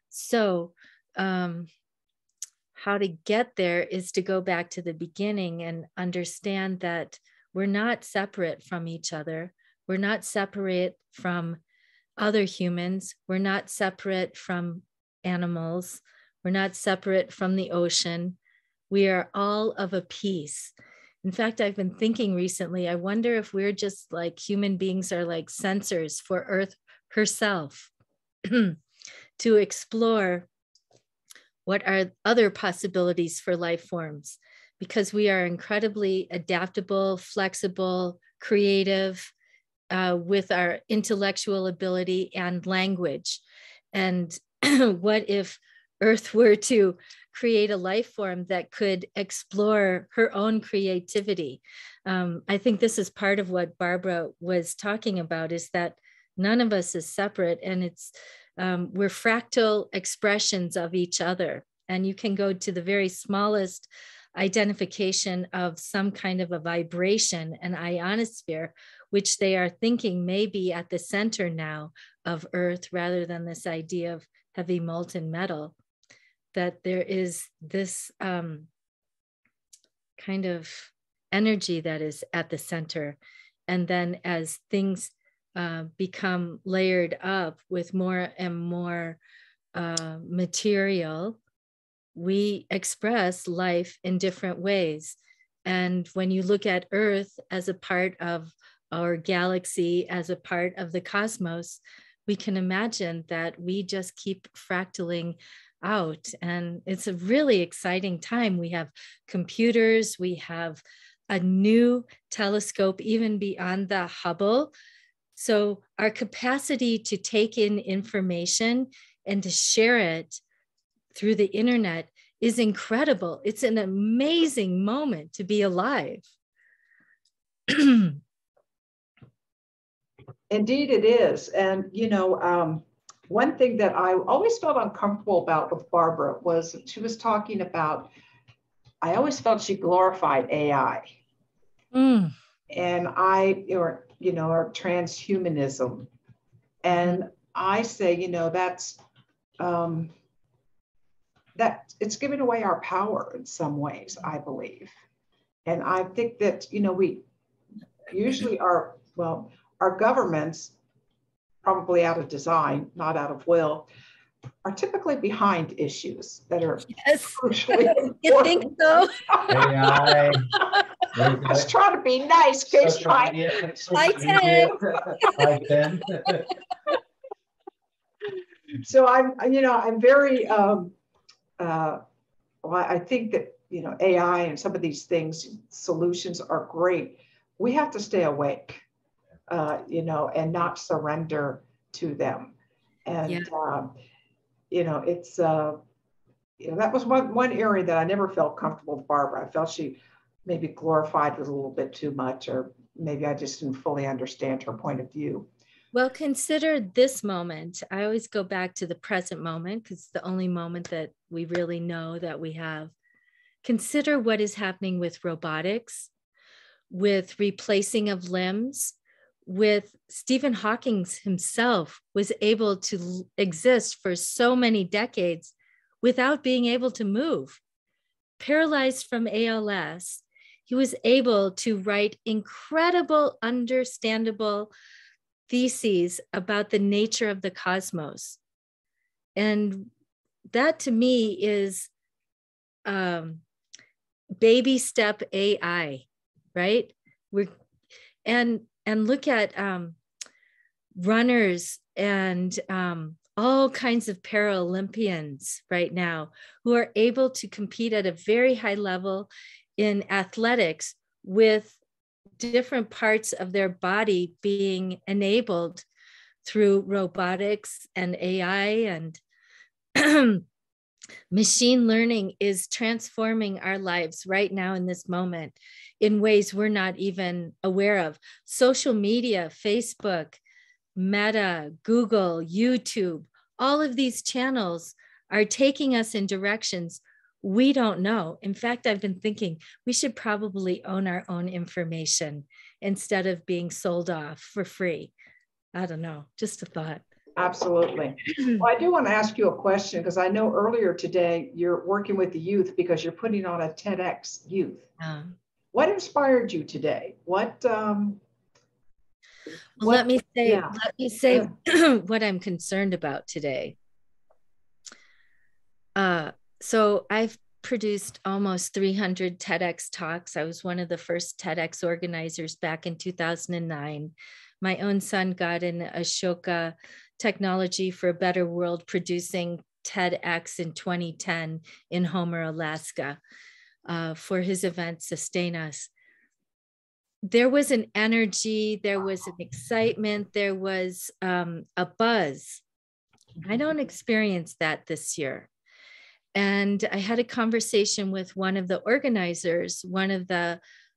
So how to get there is to go back to the beginning and understand that we're not separate from each other. We're not separate from other humans. We're not separate from animals. We're not separate from the ocean. We are all of a piece. In fact, I've been thinking recently, I wonder if we're just like human beings are like sensors for Earth herself to explore what are other possibilities for life forms, because we are incredibly adaptable, flexible, creative, with our intellectual ability and language. And what if Earth were to create a life form that could explore her own creativity? I think this is part of what Barbara was talking about, is that none of us is separate, and it's we're fractal expressions of each other. And you can go to the very smallest identification of some kind of a vibration, an ionosphere, which they are thinking may be at the center now of Earth, rather than this idea of heavy molten metal, that there is this kind of energy that is at the center. And then as things become layered up with more and more material, we express life in different ways. And when you look at Earth as a part of our galaxy, as a part of the cosmos, we can imagine that we just keep fractaling out. And it's a really exciting time. We have computers, we have a new telescope even beyond the Hubble. So our capacity to take in information and to share it through the internet is incredible. It's an amazing moment to be alive. Indeed it is. And, one thing that I always felt uncomfortable about with Barbara was she was talking about, I always felt she glorified AI. And or transhumanism. And I say, that's, that it's giving away our power in some ways, I believe. And I think that, we usually our governments, probably out of design, not out of will, are typically behind issues that are crucially important. You think so? AI. Just trying to be nice, because I can. So I'm very, I think that, AI and some of these things, solutions are great. We have to stay awake, and not surrender to them. And, it's, that was one area that I never felt comfortable with Barbara. I felt she maybe glorified it a little bit too much, or maybe I just didn't fully understand her point of view. Well, consider this moment. I always go back to the present moment because it's the only moment that we really know that we have. Consider what is happening with robotics, with replacing of limbs, with Stephen Hawking himself was able to exist for so many decades without being able to move. Paralyzed from ALS, he was able to write incredible, understandable theses about the nature of the cosmos. And that to me is baby step AI, right? We're and look at runners and all kinds of Paralympians right now who are able to compete at a very high level in athletics with different parts of their body being enabled through robotics and AI, and machine learning is transforming our lives right now in this moment in ways we're not even aware of. Social media, Facebook, Meta, Google, YouTube, all of these channels are taking us in directions we don't know. In fact, I've been thinking we should probably own our own information instead of being sold off for free. I don't know, just a thought. Absolutely. Well, I do want to ask you a question because I know earlier today you're working with the youth because you're putting on a TEDx youth. What inspired you today? Let me say what I'm concerned about today. So I've produced almost 300 TEDx talks. I was one of the first TEDx organizers back in 2009. My own son got an Ashoka Technology for a Better World producing TEDx in 2010 in Homer, Alaska, for his event Sustain Us. There was an energy, there was an excitement, there was a buzz. I don't experience that this year. And I had a conversation with one of the organizers,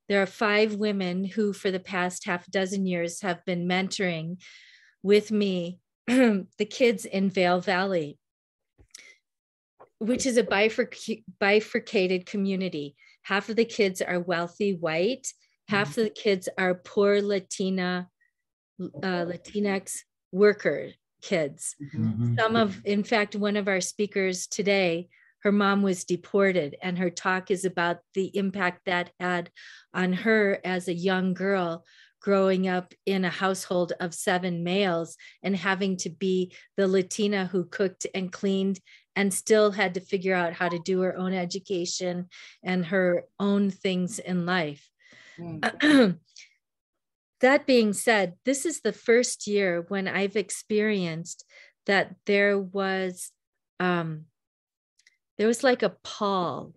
there are 5 women who for the past half dozen years have been mentoring with me the kids in Vail Valley, which is a bifurcated community. Half of the kids are wealthy white, half of the kids are poor Latinx worker kids. In fact, one of our speakers today, her mom was deported, and her talk is about the impact that had on her as a young girl growing up in a household of 7 males and having to be the Latina who cooked and cleaned and still had to figure out how to do her own education and her own things in life. That being said, this is the first year when I've experienced that there was like a pall.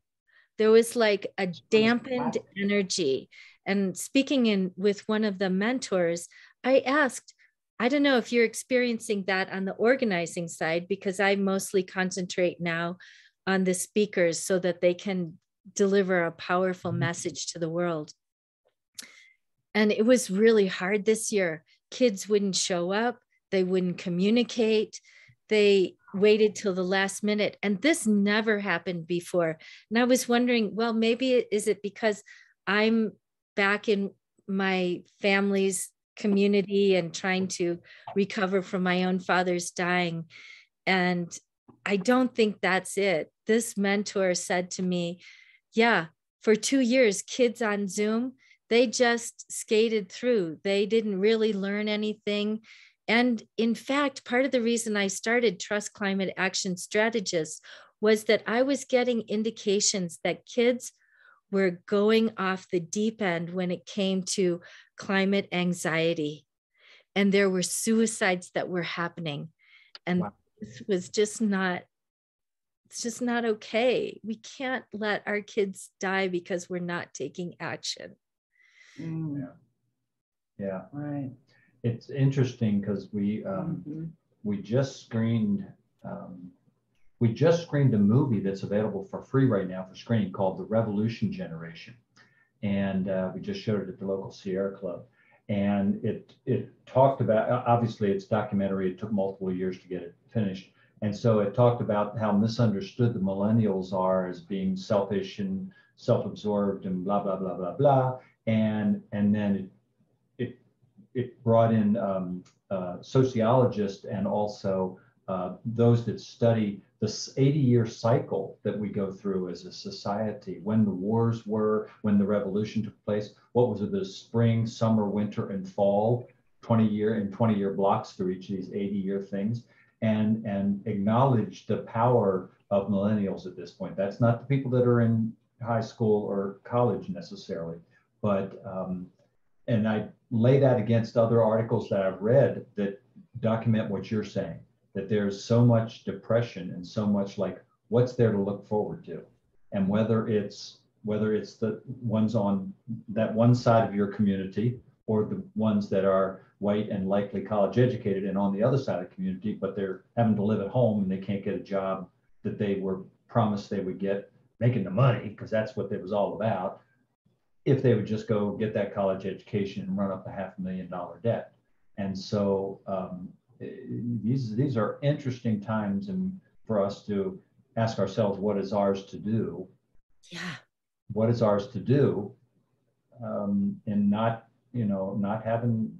There was like a dampened energy. And speaking with one of the mentors, I asked, I don't know if you're experiencing that on the organizing side, because I mostly concentrate now on the speakers so that they can deliver a powerful message to the world. And it was really hard this year. Kids wouldn't show up. They wouldn't communicate. They waited till the last minute. And this never happened before. And I was wondering, well, maybe is it because I'm back in my family's community and trying to recover from my own father's dying. And I don't think that's it. This mentor said to me, yeah, for 2 years, kids on Zoom, they just skated through. They didn't really learn anything. And in fact, part of the reason I started Trust Climate Action Strategists was that I was getting indications that kids were going off the deep end when it came to climate anxiety. And there were suicides that were happening. And this was just not, it's just not okay. We can't let our kids die because we're not taking action. Yeah. Right. It's interesting because we just screened a movie that's available for free right now for screening called The Revolution Generation, and we just showed it at the local Sierra Club. And it talked about, obviously it's documentary, it took multiple years to get it finished, and so it talked about how misunderstood the millennials are as being selfish and self-absorbed and blah blah blah blah blah, and then it brought in sociologists and also those that study this 80-year cycle that we go through as a society, when the wars were, when the revolution took place, what was it, the spring, summer, winter, and fall, 20-year blocks through each of these 80-year things, and acknowledge the power of millennials at this point. That's not the people that are in high school or college necessarily, but and I lay that against other articles that I've read that document what you're saying, that there's so much depression and so much like what's there to look forward to, and whether it's the ones on that one side of your community or the ones that are white and likely college educated and on the other side of the community, but they're having to live at home and they can't get a job that they were promised they would get, making the money, because that's what it was all about, if they would just go get that college education and run up a $500,000 debt. And so these are interesting times, and for us to ask ourselves, what is ours to do? Yeah. What is ours to do? And not, not having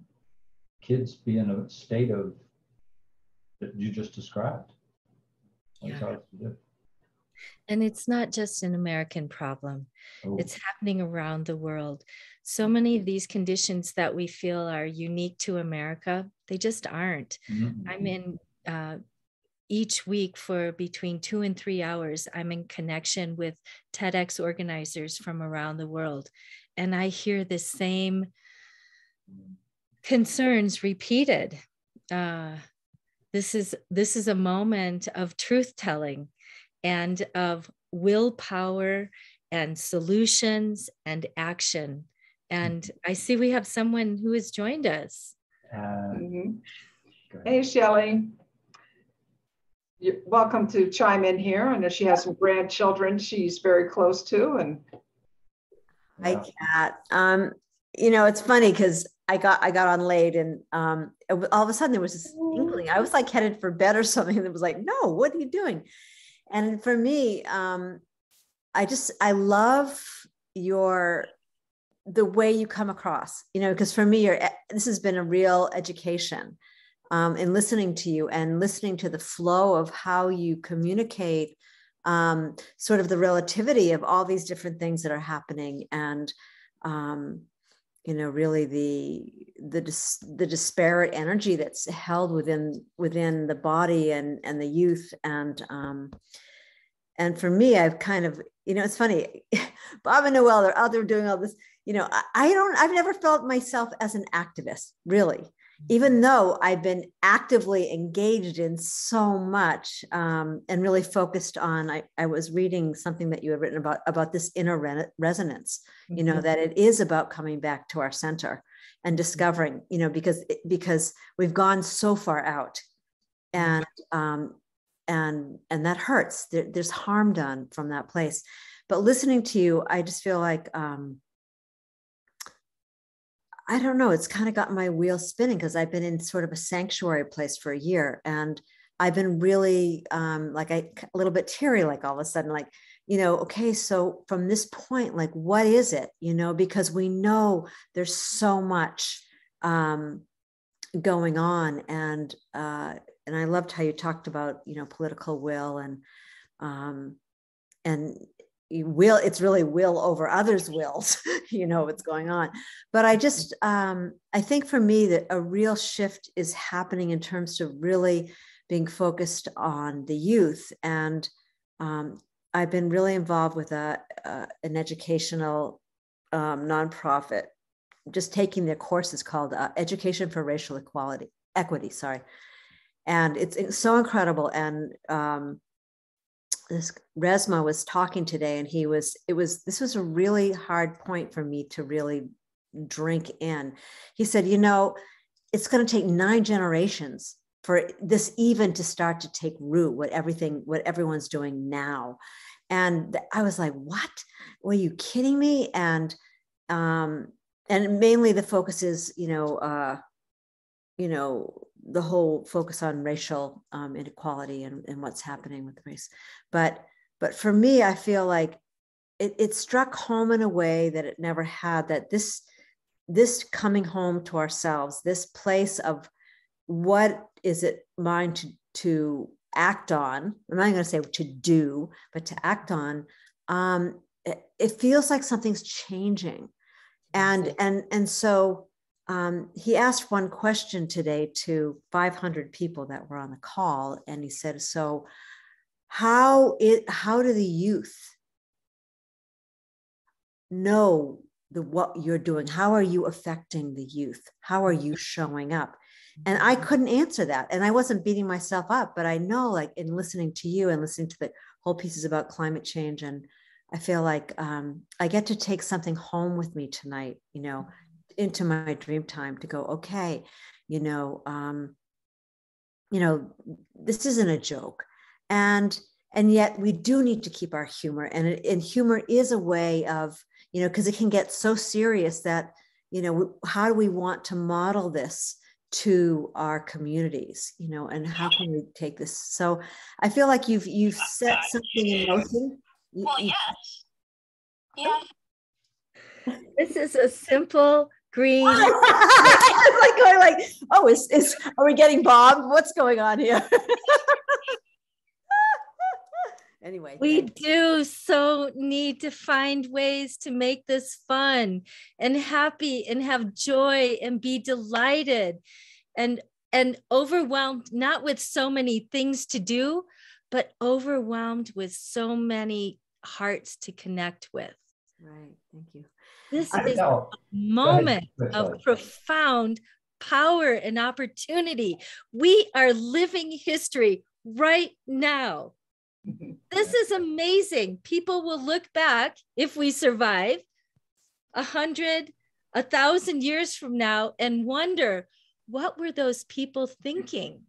kids be in a state of that you just described. What is ours to do? And it's not just an American problem. Oh. It's happening around the world. So many of these conditions that we feel are unique to America, they just aren't. Mm-hmm. I'm in each week for between 2 and 3 hours, I'm in connection with TEDx organizers from around the world. And I hear the same concerns repeated. This is a moment of truth telling and of willpower and solutions and action. And I see we have someone who has joined us. Hey, Shelley. You're welcome to chime in here. I know she has some grandchildren she's very close to. And hi, Kat. It's funny because I got on late, and all of a sudden there was this inkling. I was like headed for bed or something, and it was like, no, what are you doing? And for me, I love the way you come across, because for me, this has been a real education in listening to you and listening to the flow of how you communicate, sort of the relativity of all these different things that are happening, and really the disparate energy that's held within the body and the youth. And for me, I've kind of, it's funny, Bob and Noel, they're out there doing all this, I've never felt myself as an activist, really, even though I've been actively engaged in so much, and really focused on, I was reading something that you had written about this inner resonance, that it is about coming back to our center and discovering, because we've gone so far out, and that hurts. There's harm done from that place. But listening to you, I just feel like, I don't know, it's kind of got my wheels spinning, because I've been in sort of a sanctuary place for a year, and I've been really a little bit teary, like all of a sudden, like, okay, so from this point, like, what is it, because we know there's so much going on. And I loved how you talked about, political will and will, it's really will over others' wills, what's going on. But I just, I think for me that a real shift is happening in terms of really being focused on the youth. And I've been really involved with an educational nonprofit, just taking their courses called Education for Racial Equity, sorry. And it's so incredible. And this Resma was talking today, and this was a really hard point for me to really drink in. He said, it's going to take 9 generations for this even to start to take root, what everyone's doing now. And I was like, what? Were you kidding me? And mainly the focus is, the whole focus on racial inequality and what's happening with race. But for me, I feel like it struck home in a way that it never had, that this coming home to ourselves, this place of what is it mine to act on. I'm not going to say to do, but to act on. It feels like something's changing. And so he asked one question today to 500 people that were on the call. And he said, so how do the youth know what you're doing. How are you affecting the youth? How are you showing up? And I couldn't answer that. And I wasn't beating myself up, but I know, like, in listening to you and listening to the whole pieces about climate change, and I feel like I get to take something home with me tonight, you know, into my dream time, to go, okay, you know, this isn't a joke. And yet we do need to keep our humor. And humor is a way of, you know, because it can get so serious that, you know, how do we want to model this to our communities, you know, and how can we take this? So I feel like you've set something in motion. Well, yes. Yeah. This is a simple green. Like going like, oh, are we getting bombed? What's going on here? Anyway, we do so need to find ways to make this fun and happy and have joy and be delighted and overwhelmed, not with so many things to do, but overwhelmed with so many hearts to connect with. Right. Thank you. This is a moment of profound power and opportunity. We are living history right now. This is amazing. People will look back, if we survive 100, 1,000 years from now, and wonder, what were those people thinking?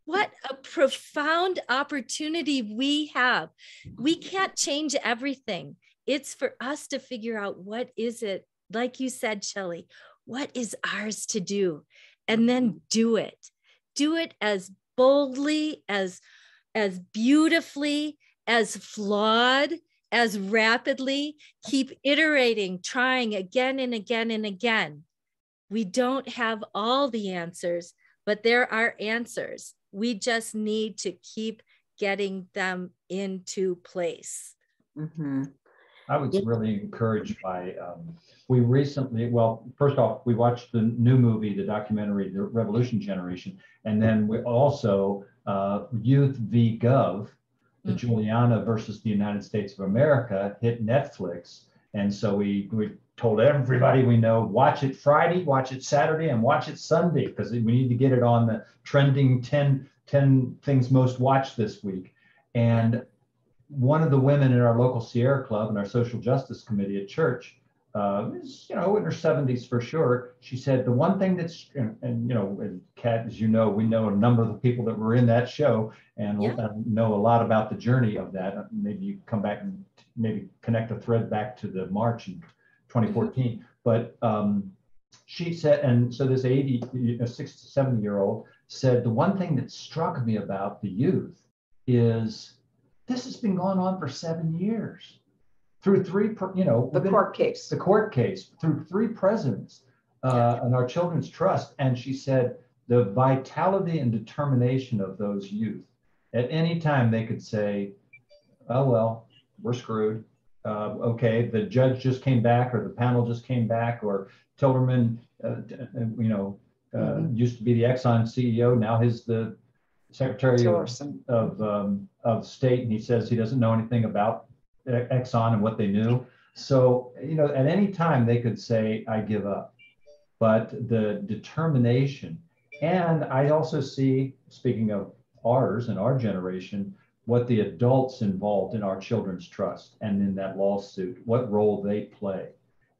What a profound opportunity we have. We can't change everything. It's for us to figure out, what is it, like you said, Shelley, what is ours to do? And then do it. Do it as boldly, as beautifully, as flawed, as rapidly. Keep iterating, trying again and again and again. We don't have all the answers, but there are answers. We just need to keep getting them into place. Mm-hmm. I was really encouraged by, we recently, well, first off, we watched the new movie, the documentary, The Revolution Generation, and then we also, Youth v. Gov, the Juliana versus the United States of America, hit Netflix. And so we told everybody we know, watch it Friday, watch it Saturday, and watch it Sunday, because we need to get it on the trending 10 things most watched this week. And one of the women in our local Sierra Club and our social justice committee at church, is, you know, in her 70s for sure. She said the one thing that's, and you know, Kat, as you know, we know a number of the people that were in that show, and know a lot about the journey of that. Maybe you come back and maybe connect a thread back to the March in 2014. But she said, and so this 60 to 70-year-old said, the one thing that struck me about the youth is this has been going on for 7 years through three, you know, the court case through 3 presidents, and our children's trust. And she said the vitality and determination of those youth, at any time they could say, oh, well, we're screwed. Okay, the judge just came back, or the panel just came back, or Tillerman, you know, used to be the Exxon CEO. Now he's the Secretary of State, and he says he doesn't know anything about Exxon and what they knew. So, you know, at any time they could say, I give up. But the determination, and I also see, speaking of ours and our generation, what the adults involved in our children's trust and in that lawsuit, what role they play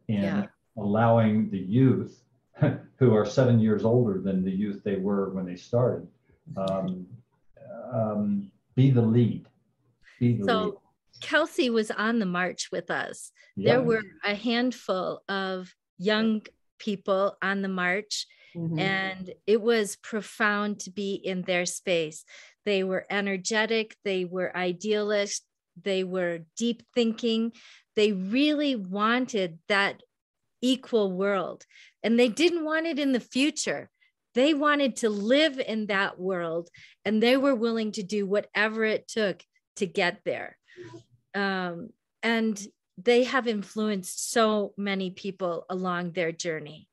in allowing the youth, who are 7 years older than the youth they were when they started, be the lead. Lead. Kelsey was on the march with us. There were a handful of young people on the march, and it was profound to be in their space. They were energetic, they were idealist, they were deep thinking. They really wanted that equal world, and they didn't want it in the future. They wanted to live in that world, and they were willing to do whatever it took to get there. And they have influenced so many people along their journey.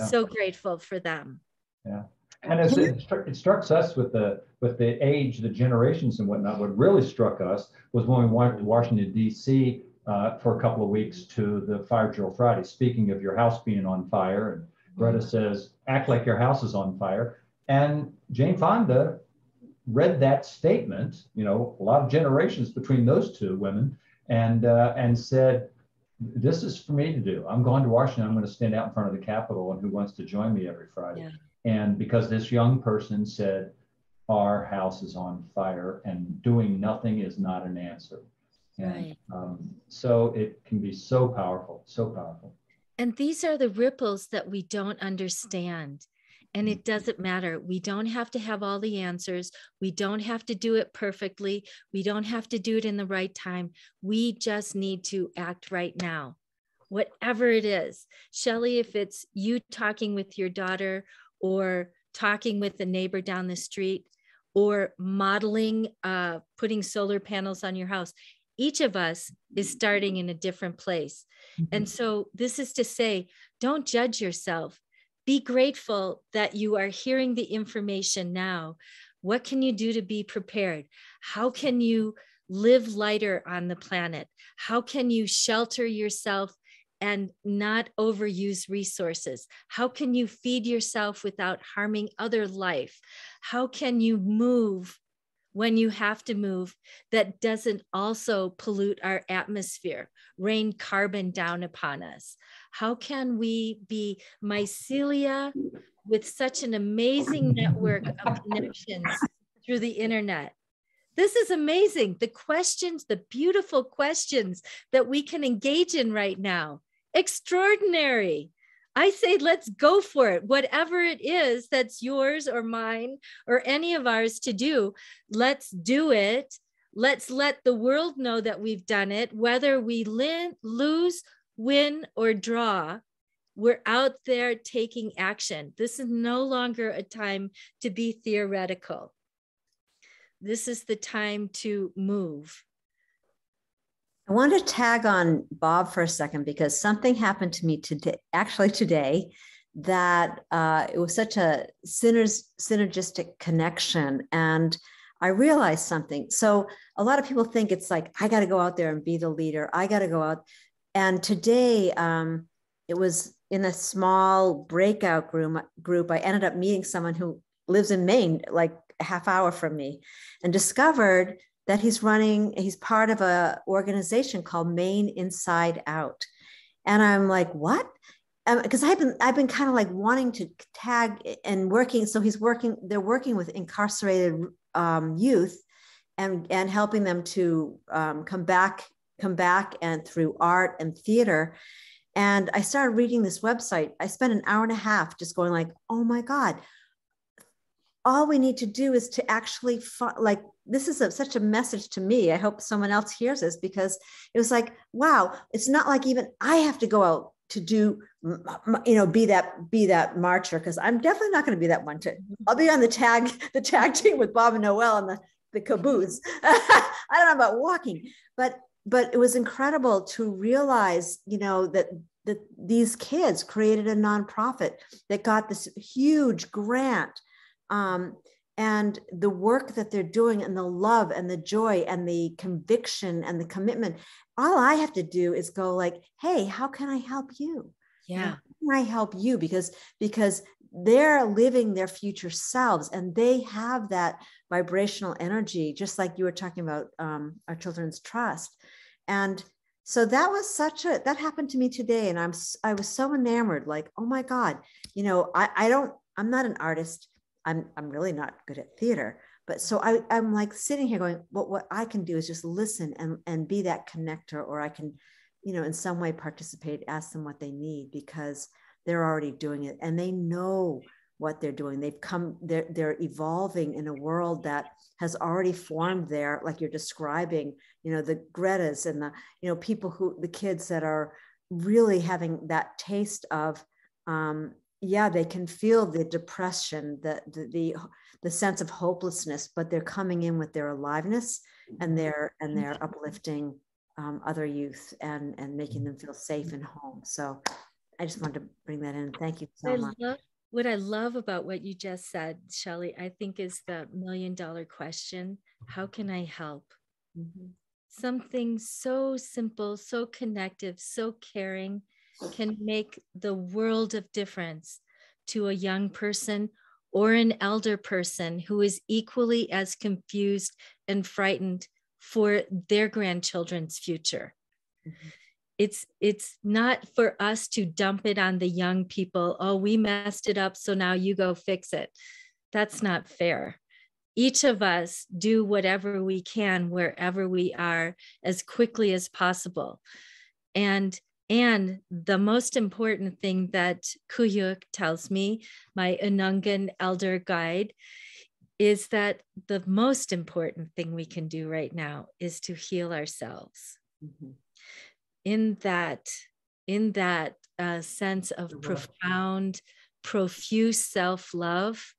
So grateful for them. Yeah, and as it struck us with the age, the generations and whatnot. What really struck us was when we went to Washington, D.C. for a couple of weeks to the Fire Drill Friday, speaking of your house being on fire. And Greta says, act like your house is on fire. And Jane Fonda read that statement, you know, a lot of generations between those two women, and said, this is for me to do. I'm going to Washington. I'm going to stand out in front of the Capitol, and who wants to join me every Friday? Yeah. And because this young person said, our house is on fire and doing nothing is not an answer. And right. So it can be so powerful, so powerful. And these are the ripples that we don't understand. And it doesn't matter. We don't have to have all the answers. We don't have to do it perfectly. We don't have to do it in the right time. We just need to act right now, whatever it is. Shelley, if it's you talking with your daughter or talking with the neighbor down the street or modeling, putting solar panels on your house, each of us is starting in a different place. And so this is to say, don't judge yourself. Be grateful that you are hearing the information now. What can you do to be prepared? How can you live lighter on the planet? How can you shelter yourself and not overuse resources? How can you feed yourself without harming other life? How can you move when you have to move that doesn't also pollute our atmosphere, rain carbon down upon us? How can we be mycelia with such an amazing network of connections through the internet? This is amazing. The questions, the beautiful questions that we can engage in right now. Extraordinary. I say, let's go for it. Whatever it is that's yours or mine or any of ours to do, let's do it. Let's let the world know that we've done it. Whether we lose, win, or draw, we're out there taking action. This is no longer a time to be theoretical. This is the time to move. I want to tag on Bob for a second because something happened to me today, that it was such a synergistic connection. And I realized something. So a lot of people think it's like, I got to go out there and be the leader. I got to go out. And today it was in a small breakout group. I ended up meeting someone who lives in Maine, like a half hour from me, and discovered that he's part of an organization called Maine Inside Out. And I'm like, what? Because I've been kind of like wanting to tag and working. So they're working with incarcerated youth and helping them to come back and through art and theater. And I started reading this website. I spent an hour and a half just going like, oh my God, all we need to do is to actually this is such a message to me. I hope someone else hears this, because it was like, wow, it's not like even I have to go out to do, be that marcher, because I'm definitely not going to be that one. I'll be on the tag team with Bob and Noel and the caboose. I don't know about walking, but it was incredible to realize, that these kids created a nonprofit that got this huge grant. And the work that they're doing and the love and the joy and the conviction and the commitment, all I have to do is go like, hey, how can I help you? Yeah. How can I help you? Because they're living their future selves and they have that vibrational energy, just like you were talking about our children's trust. And so that happened to me today. And I was so enamored, like, oh my God, I'm not an artist. I'm really not good at theater, but so I'm like sitting here going, what I can do is just listen and be that connector, or I can, in some way participate, ask them what they need, because they're already doing it and they know what they're doing. They're evolving in a world that has already formed there, like you're describing, the Gretas and the, people the kids that are really having that taste of, they can feel the depression, the sense of hopelessness, but they're coming in with their aliveness and they're uplifting other youth and making them feel safe and home. So I just wanted to bring that in. Thank you so much. What I love about what you just said, Shelley, I think is the $1 million question. How can I help? Mm-hmm. something so simple, so connective, so caring can make the world of difference to a young person or an elder person who is equally as confused and frightened for their grandchildren's future. Mm-hmm. It's not for us to dump it on the young people. Oh, we messed it up, so now you go fix it. That's not fair. Each of us do whatever we can wherever we are as quickly as possible. And the most important thing that Kuyuk tells me, my Unungan elder guide, is that the most important thing we can do right now is to heal ourselves. Mm-hmm. In that sense of profound, profuse self-love,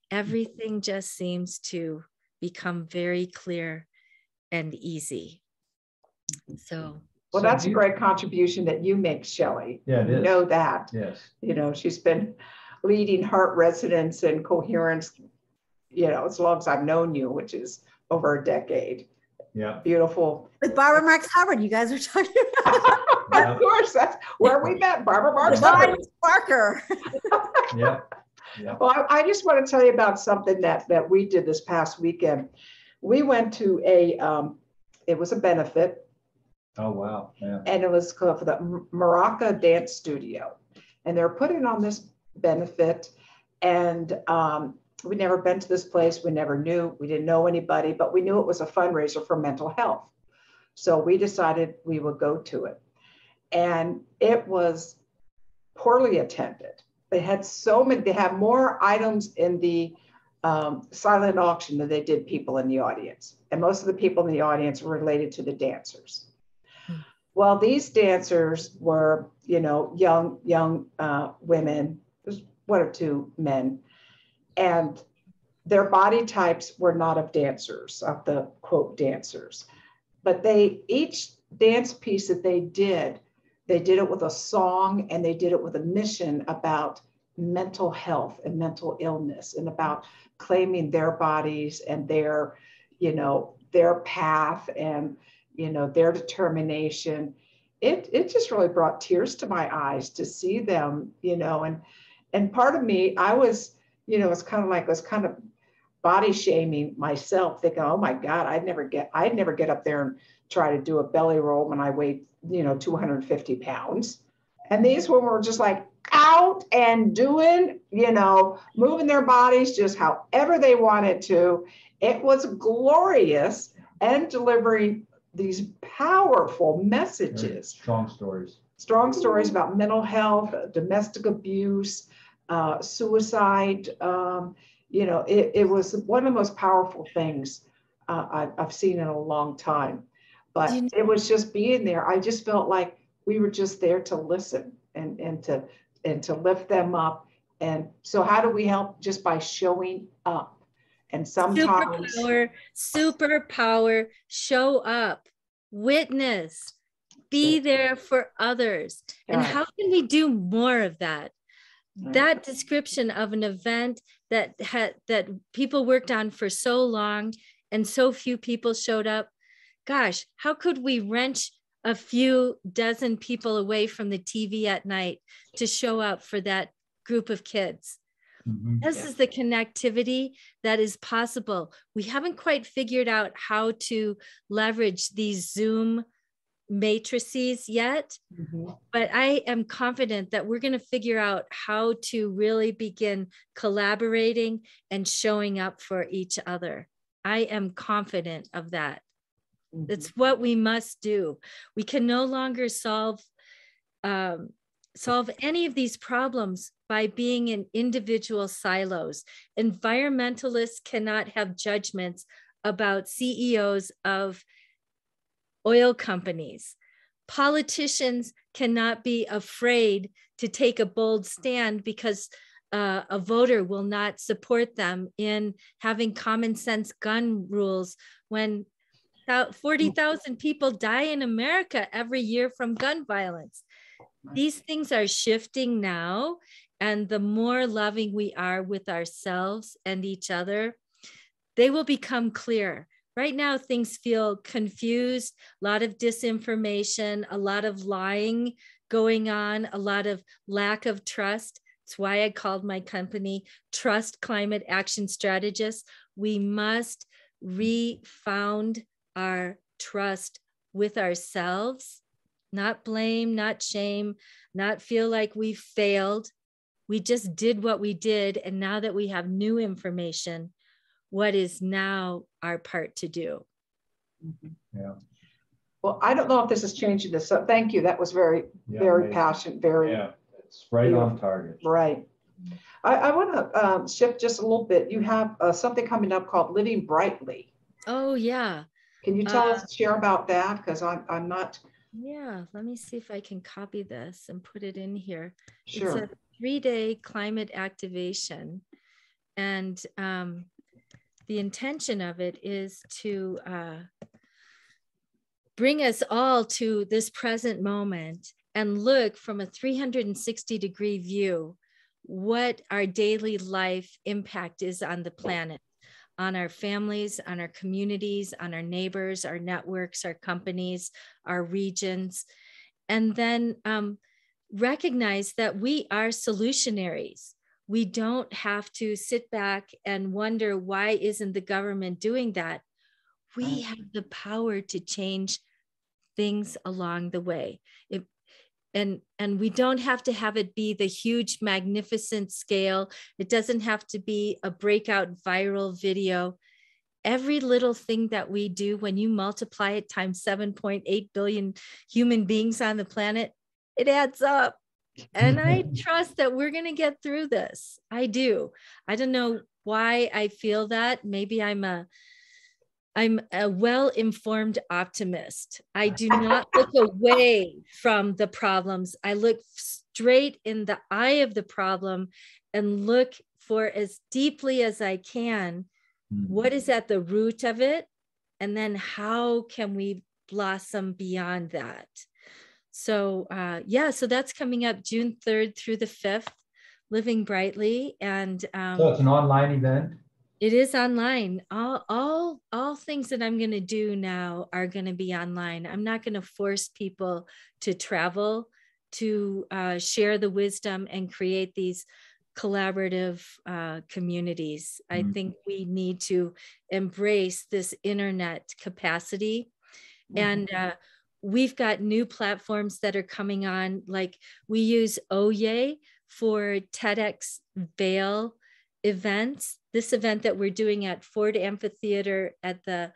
everything just seems to become very clear and easy. So, well, that's a great contribution that you make, Shelley. Yeah, it is. You know that. Yes. You know, she's been leading heart resonance and coherence, you know, as long as I've known you, which is over a decade. Yeah. Beautiful. With Barbara Marx Hubbard, you guys are talking about. Of course, that's where we met, Barbara Marx Hubbard. Sparker. Yeah. Yeah. Well, I just want to tell you about something that we did this past weekend. We went to it was a benefit. Oh, wow. Yeah. And it was called for the Maraca Dance Studio. And they're putting on this benefit. And we'd never been to this place. We never knew. We didn't know anybody, but we knew it was a fundraiser for mental health. So we decided we would go to it. And it was poorly attended. They had they had more items in the silent auction than they did people in the audience. And most of the people in the audience were related to the dancers. Well, these dancers were, you know, young women, there's one or two men, and their body types were not of dancers, of the quote dancers. But each dance piece that they did it with a song, and they did it with a mission about mental health and mental illness, and about claiming their bodies and their, you know, their path and, you know, their determination. It just really brought tears to my eyes to see them, you know, and part of me, I was, you know, it's kind of body shaming myself, thinking, oh my God, I'd never get up there and try to do a belly roll when I weighed, you know, 250 pounds. And these women were just like out and doing, you know, moving their bodies just however they wanted to. It was glorious, and delivering these powerful messages. Strong stories about mental health, domestic abuse, suicide. You know, it was one of the most powerful things I've seen in a long time. But it was just being there. I just felt like we were just there to listen and to lift them up. And so how do we help? Just by showing up. And sometimes superpower, show up, witness, be there for others. And how can we do more of that? That description of an event that people worked on for so long and so few people showed up. Gosh, how could we wrench a few dozen people away from the TV at night to show up for that group of kids? Mm-hmm. This is the connectivity that is possible. We haven't quite figured out how to leverage these Zoom matrices yet, but I am confident that we're going to figure out how to really begin collaborating and showing up for each other. I am confident of that. It's what we must do. We can no longer solve any of these problems by being in individual silos. Environmentalists cannot have judgments about CEOs of oil companies. Politicians cannot be afraid to take a bold stand because a voter will not support them in having common sense gun rules when 40,000 people die in America every year from gun violence. These things are shifting now, and the more loving we are with ourselves and each other, they will become clear. right now things feel confused, a lot of disinformation, a lot of lying going on, a lot of lack of trust. It's why I called my company Trust Climate Action Strategists. We must refound our trust with ourselves, not blame, not shame, not feel like we failed. We just did what we did. And now that we have new information, what is now our part to do? Yeah. Well, I don't know if this is changing this. So thank you. That was very, very passionate, very. Yeah, it's right on target. Right. I want to shift just a little bit. You have something coming up called Living Brightly. Oh, yeah. Can you tell us, share about that? Because I'm not. Yeah, let me see if I can copy this and put it in here. Sure. It's a 3-day climate activation. And the intention of it is to bring us all to this present moment and look from a 360-degree view what our daily life impact is on the planet, on our families, on our communities, on our neighbors, our networks, our companies, our regions, and then recognize that we are solutionaries. We don't have to sit back and wonder, why isn't the government doing that? We have the power to change things along the way. And we don't have to have it be the huge, magnificent scale. It doesn't have to be a breakout viral video. Every little thing that we do, when you multiply it times 7.8 billion human beings on the planet, it adds up. And I trust that we're going to get through this. I do. I don't know why I feel that. Maybe I'm a well-informed optimist. I do not look away from the problems. I look straight in the eye of the problem and look for, as deeply as I can, what is at the root of it, and then how can we blossom beyond that? So yeah, so that's coming up June 3rd through the 5th, Living Brightly. And so it's an online event? It is online. All things that I'm going to do now are going to be online. I'm not going to force people to travel to share the wisdom and create these collaborative communities. I think we need to embrace this internet capacity. And we've got new platforms that are coming on. Like we use Oye for TEDx Vail events. This event that we're doing at Ford Amphitheater at the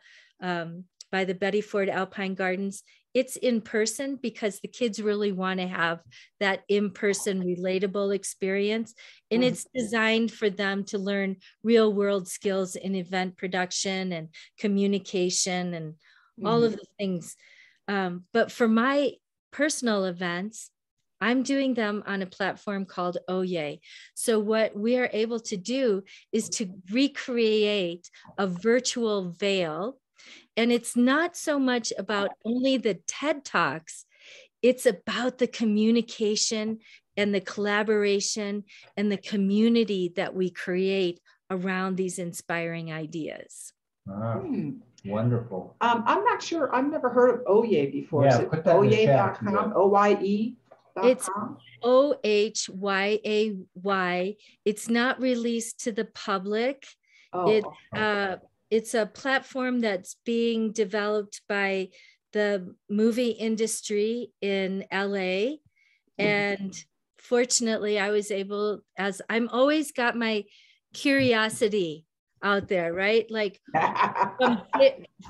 by the Betty Ford Alpine Gardens, it's in person because the kids really want to have that in-person relatable experience. And it's designed for them to learn real world skills in event production and communication and all of the things. But for my personal events, I'm doing them on a platform called Oye. So what we are able to do is to recreate a virtual veil. And it's not so much about only the TED Talks, it's about the communication and the collaboration and the community that we create around these inspiring ideas. Wonderful. I'm not sure. I've never heard of Oye before. Yeah, is it put that in the chat. Oye.com? OYE? It's OHYAY. It's not released to the public. It's a platform that's being developed by the movie industry in LA. And fortunately, I was able, as I'm always got my curiosity out there, right? Like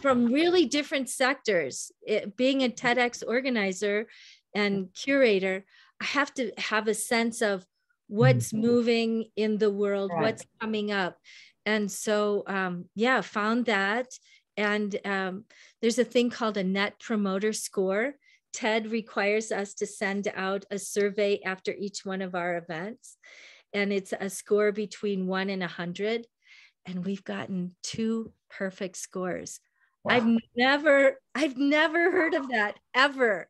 from really different sectors. Being a TEDx organizer and curator, I have to have a sense of what's moving in the world, what's coming up. And so, yeah, found that. And there's a thing called a net promoter score. TED requires us to send out a survey after each one of our events. And it's a score between 1 and 100. And we've gotten 2 perfect scores. Wow. I've never heard of that ever.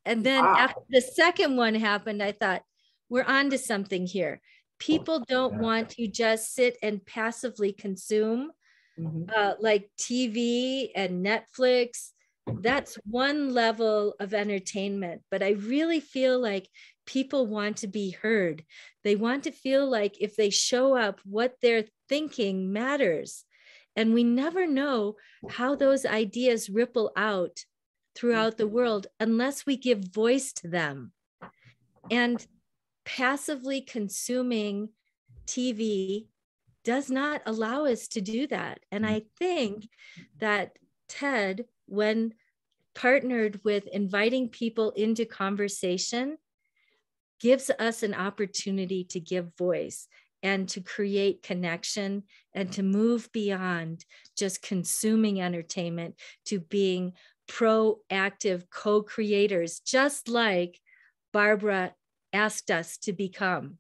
And then after the second one happened, I thought, we're on to something here. People don't want to just sit and passively consume, like TV and Netflix. That's one level of entertainment, but I really feel like people want to be heard. They want to feel like if they show up, what they're thinking matters. And we never know how those ideas ripple out throughout the world unless we give voice to them. And passively consuming TV does not allow us to do that. And I think that TED, when partnered with inviting people into conversation, gives us an opportunity to give voice and to create connection and to move beyond just consuming entertainment to being proactive co-creators, just like Barbara asked us to become.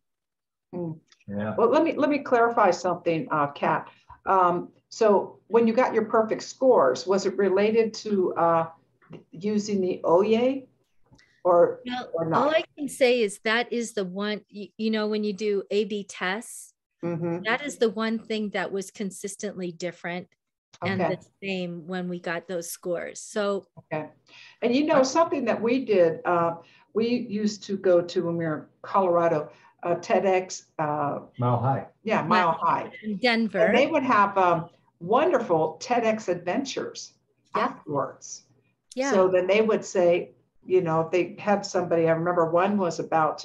Yeah. Well, let me clarify something, Kat. So when you got your perfect scores, was it related to using the OYE or not? All I can say is that is the one, you know, when you do A/B tests, that is the one thing that was consistently different and the same when we got those scores. So, and you know, something that we did, we used to go to when we were in Colorado, TEDx. Mile High. Yeah, Mile High. In Denver. And they would have wonderful TEDx adventures afterwards. Yeah. So then they would say, you know, if they had somebody, I remember one was about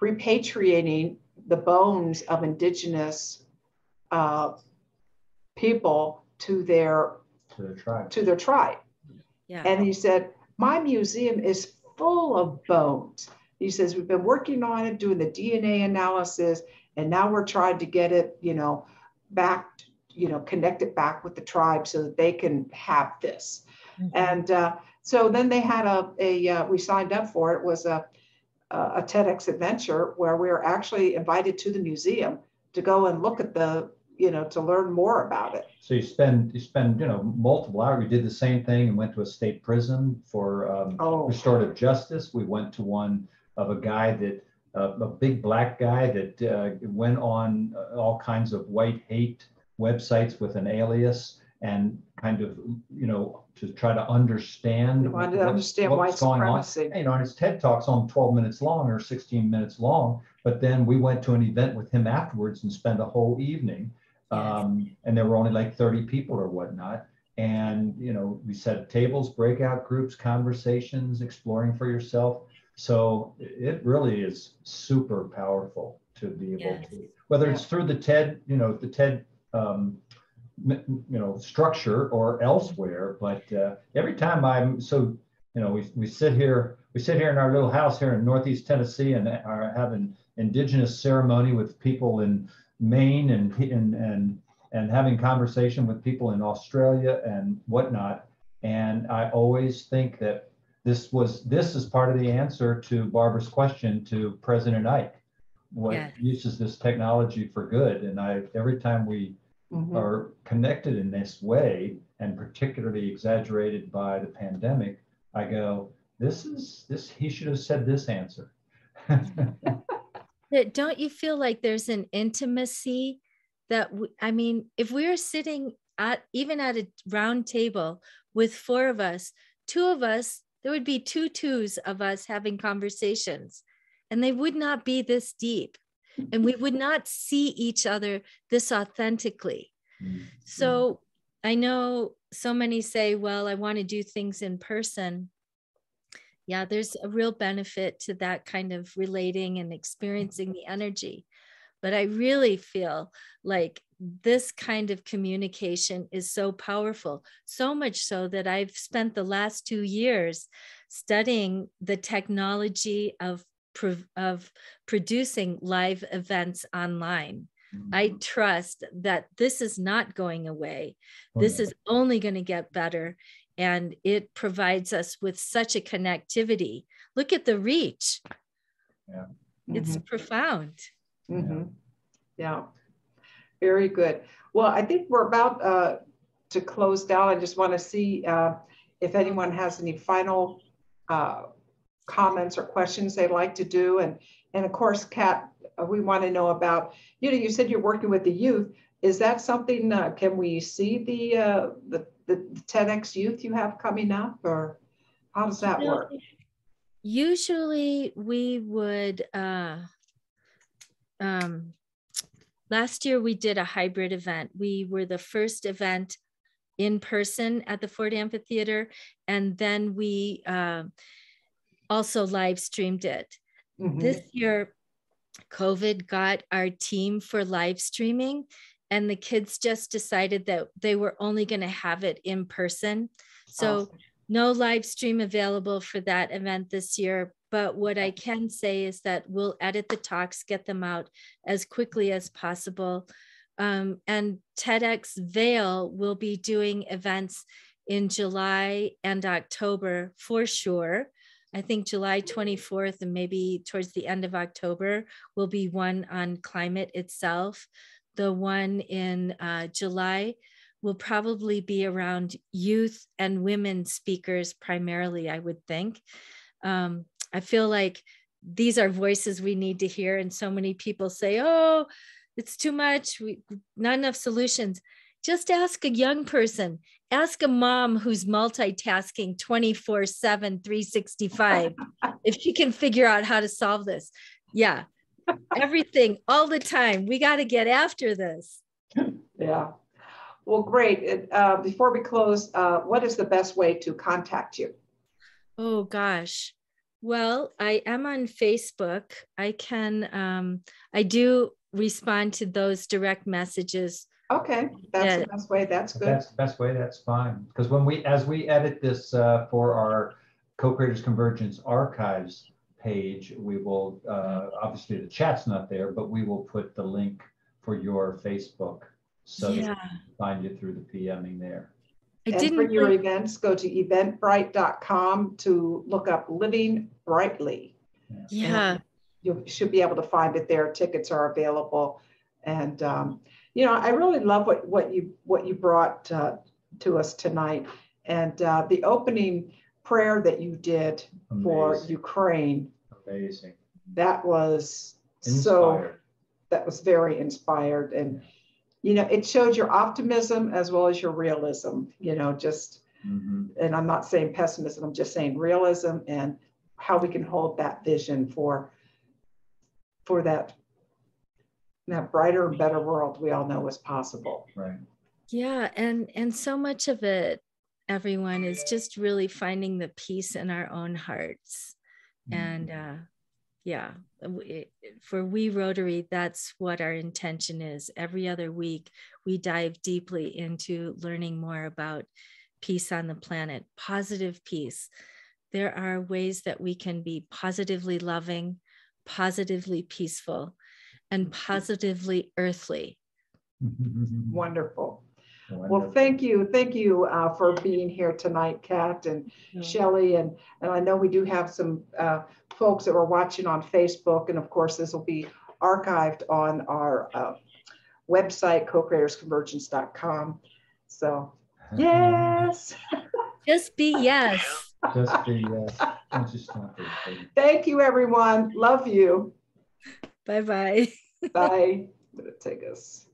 repatriating the bones of indigenous people to their tribe. Yeah. And he said, my museum is full of bones. He says, we've been working on it, doing the DNA analysis, and now we're trying to get it, you know, back, you know, connect it back with the tribe so that they can have this. And so then they had we signed up for it. It was a TEDx adventure where we were actually invited to the museum to go and look at the, you know, to learn more about it. So you spend, you know, multiple hours. We did the same thing and went to a state prison for restorative justice. We went to one of a guy that, a big black guy that went on all kinds of white hate websites with an alias and kind of, you know, to try to understand what's going on. You know, and his TED Talk's on 12 minutes long or 16 minutes long, but then we went to an event with him afterwards and spent a whole evening. And there were only like 30 people or whatnot. And, you know, we set tables, breakout groups, conversations, exploring for yourself. So it really is super powerful to be able to, whether it's through the TED, you know, the TED, you know, structure or elsewhere, but every time I'm so, you know, we sit here in our little house here in Northeast Tennessee and are having indigenous ceremony with people in Maine and having conversation with people in Australia and whatnot. And I always think that this is part of the answer to Barbara's question to President Ike. What uses this technology for good? And every time we are connected in this way, and particularly exaggerated by the pandemic, I go, he should have said this answer. Don't you feel like there's an intimacy that, I mean, if we were sitting even at a round table with four of us, two of us, there would be twos of us having conversations, and they would not be this deep, and we would not see each other this authentically. So I know so many say, well, I want to do things in person. Yeah, there's a real benefit to that kind of relating and experiencing the energy. But I really feel like this kind of communication is so powerful, so much so that I've spent the last 2 years studying the technology of producing live events online. I trust that this is not going away. This is only going to get better. And it provides us with such a connectivity. Look at the reach. It's profound. Yeah, very good. Well, I think we're about to close down. I just want to see if anyone has any final comments or questions they'd like to do. And of course, Kat, we want to know about, you know, you said you're working with the youth. is that something, can we see the TEDx youth you have coming up, or how does that work? Usually we would, last year we did a hybrid event. We were the first event in person at the Ford Amphitheater, and then we also live streamed it. Mm-hmm. This year, COVID got our team for live streaming, and the kids just decided that they were only going to have it in person. So Awesome. No live stream available for that event this year. But what I can say is that we'll edit the talks, get them out as quickly as possible. And TEDx Vail will be doing events in July and October for sure. I think July 24th and maybe towards the end of October will be one on climate itself. The one in July will probably be around youth and women speakers primarily, I would think. I feel like these are voices we need to hear, and so many people say, oh, it's too much, not enough solutions. Just ask a young person, ask a mom who's multitasking 24/7, 365, if she can figure out how to solve this. Yeah, everything, all the time. We got to get after this. Yeah. Well, great. Before we close, what is the best way to contact you? Oh, gosh. Well, I am on Facebook. I can, I do respond to those direct messages. Okay, that's the best way. That's good. That's the best way. That's fine. Because as we edit this for our Co-Creators Convergence archives page, we will, obviously the chat's not there, but we will put the link for your Facebook so that we can find you through the PMing there. And for your events, go to eventbrite.com to look up Living Brightly. Yeah. And you should be able to find it there. Tickets are available. And, you know, I really love what you brought to us tonight. And the opening prayer that you did for Ukraine. Amazing. That was inspired. That was very inspired. And, you know, it showed your optimism as well as your realism, you know, just, and I'm not saying pessimism, I'm just saying realism and how we can hold that vision for that brighter and better world we all know is possible. Right. Yeah. And so much of it, everyone, is just really finding the peace in our own hearts. And yeah, for We Rotary, that's what our intention is. Every other week, we dive deeply into learning more about peace on the planet, positive peace. There are ways that we can be positively loving, positively peaceful, and positively earthly. Wonderful. Well, thank you for being here tonight, Kat and Shelley, and I know we do have some folks that are watching on Facebook, and of course this will be archived on our website, co-creatorsconvergence.com. So yes. Just be yes. Just be yes. Thank you, everyone. Love you. Bye-bye. Bye. I'm gonna take us.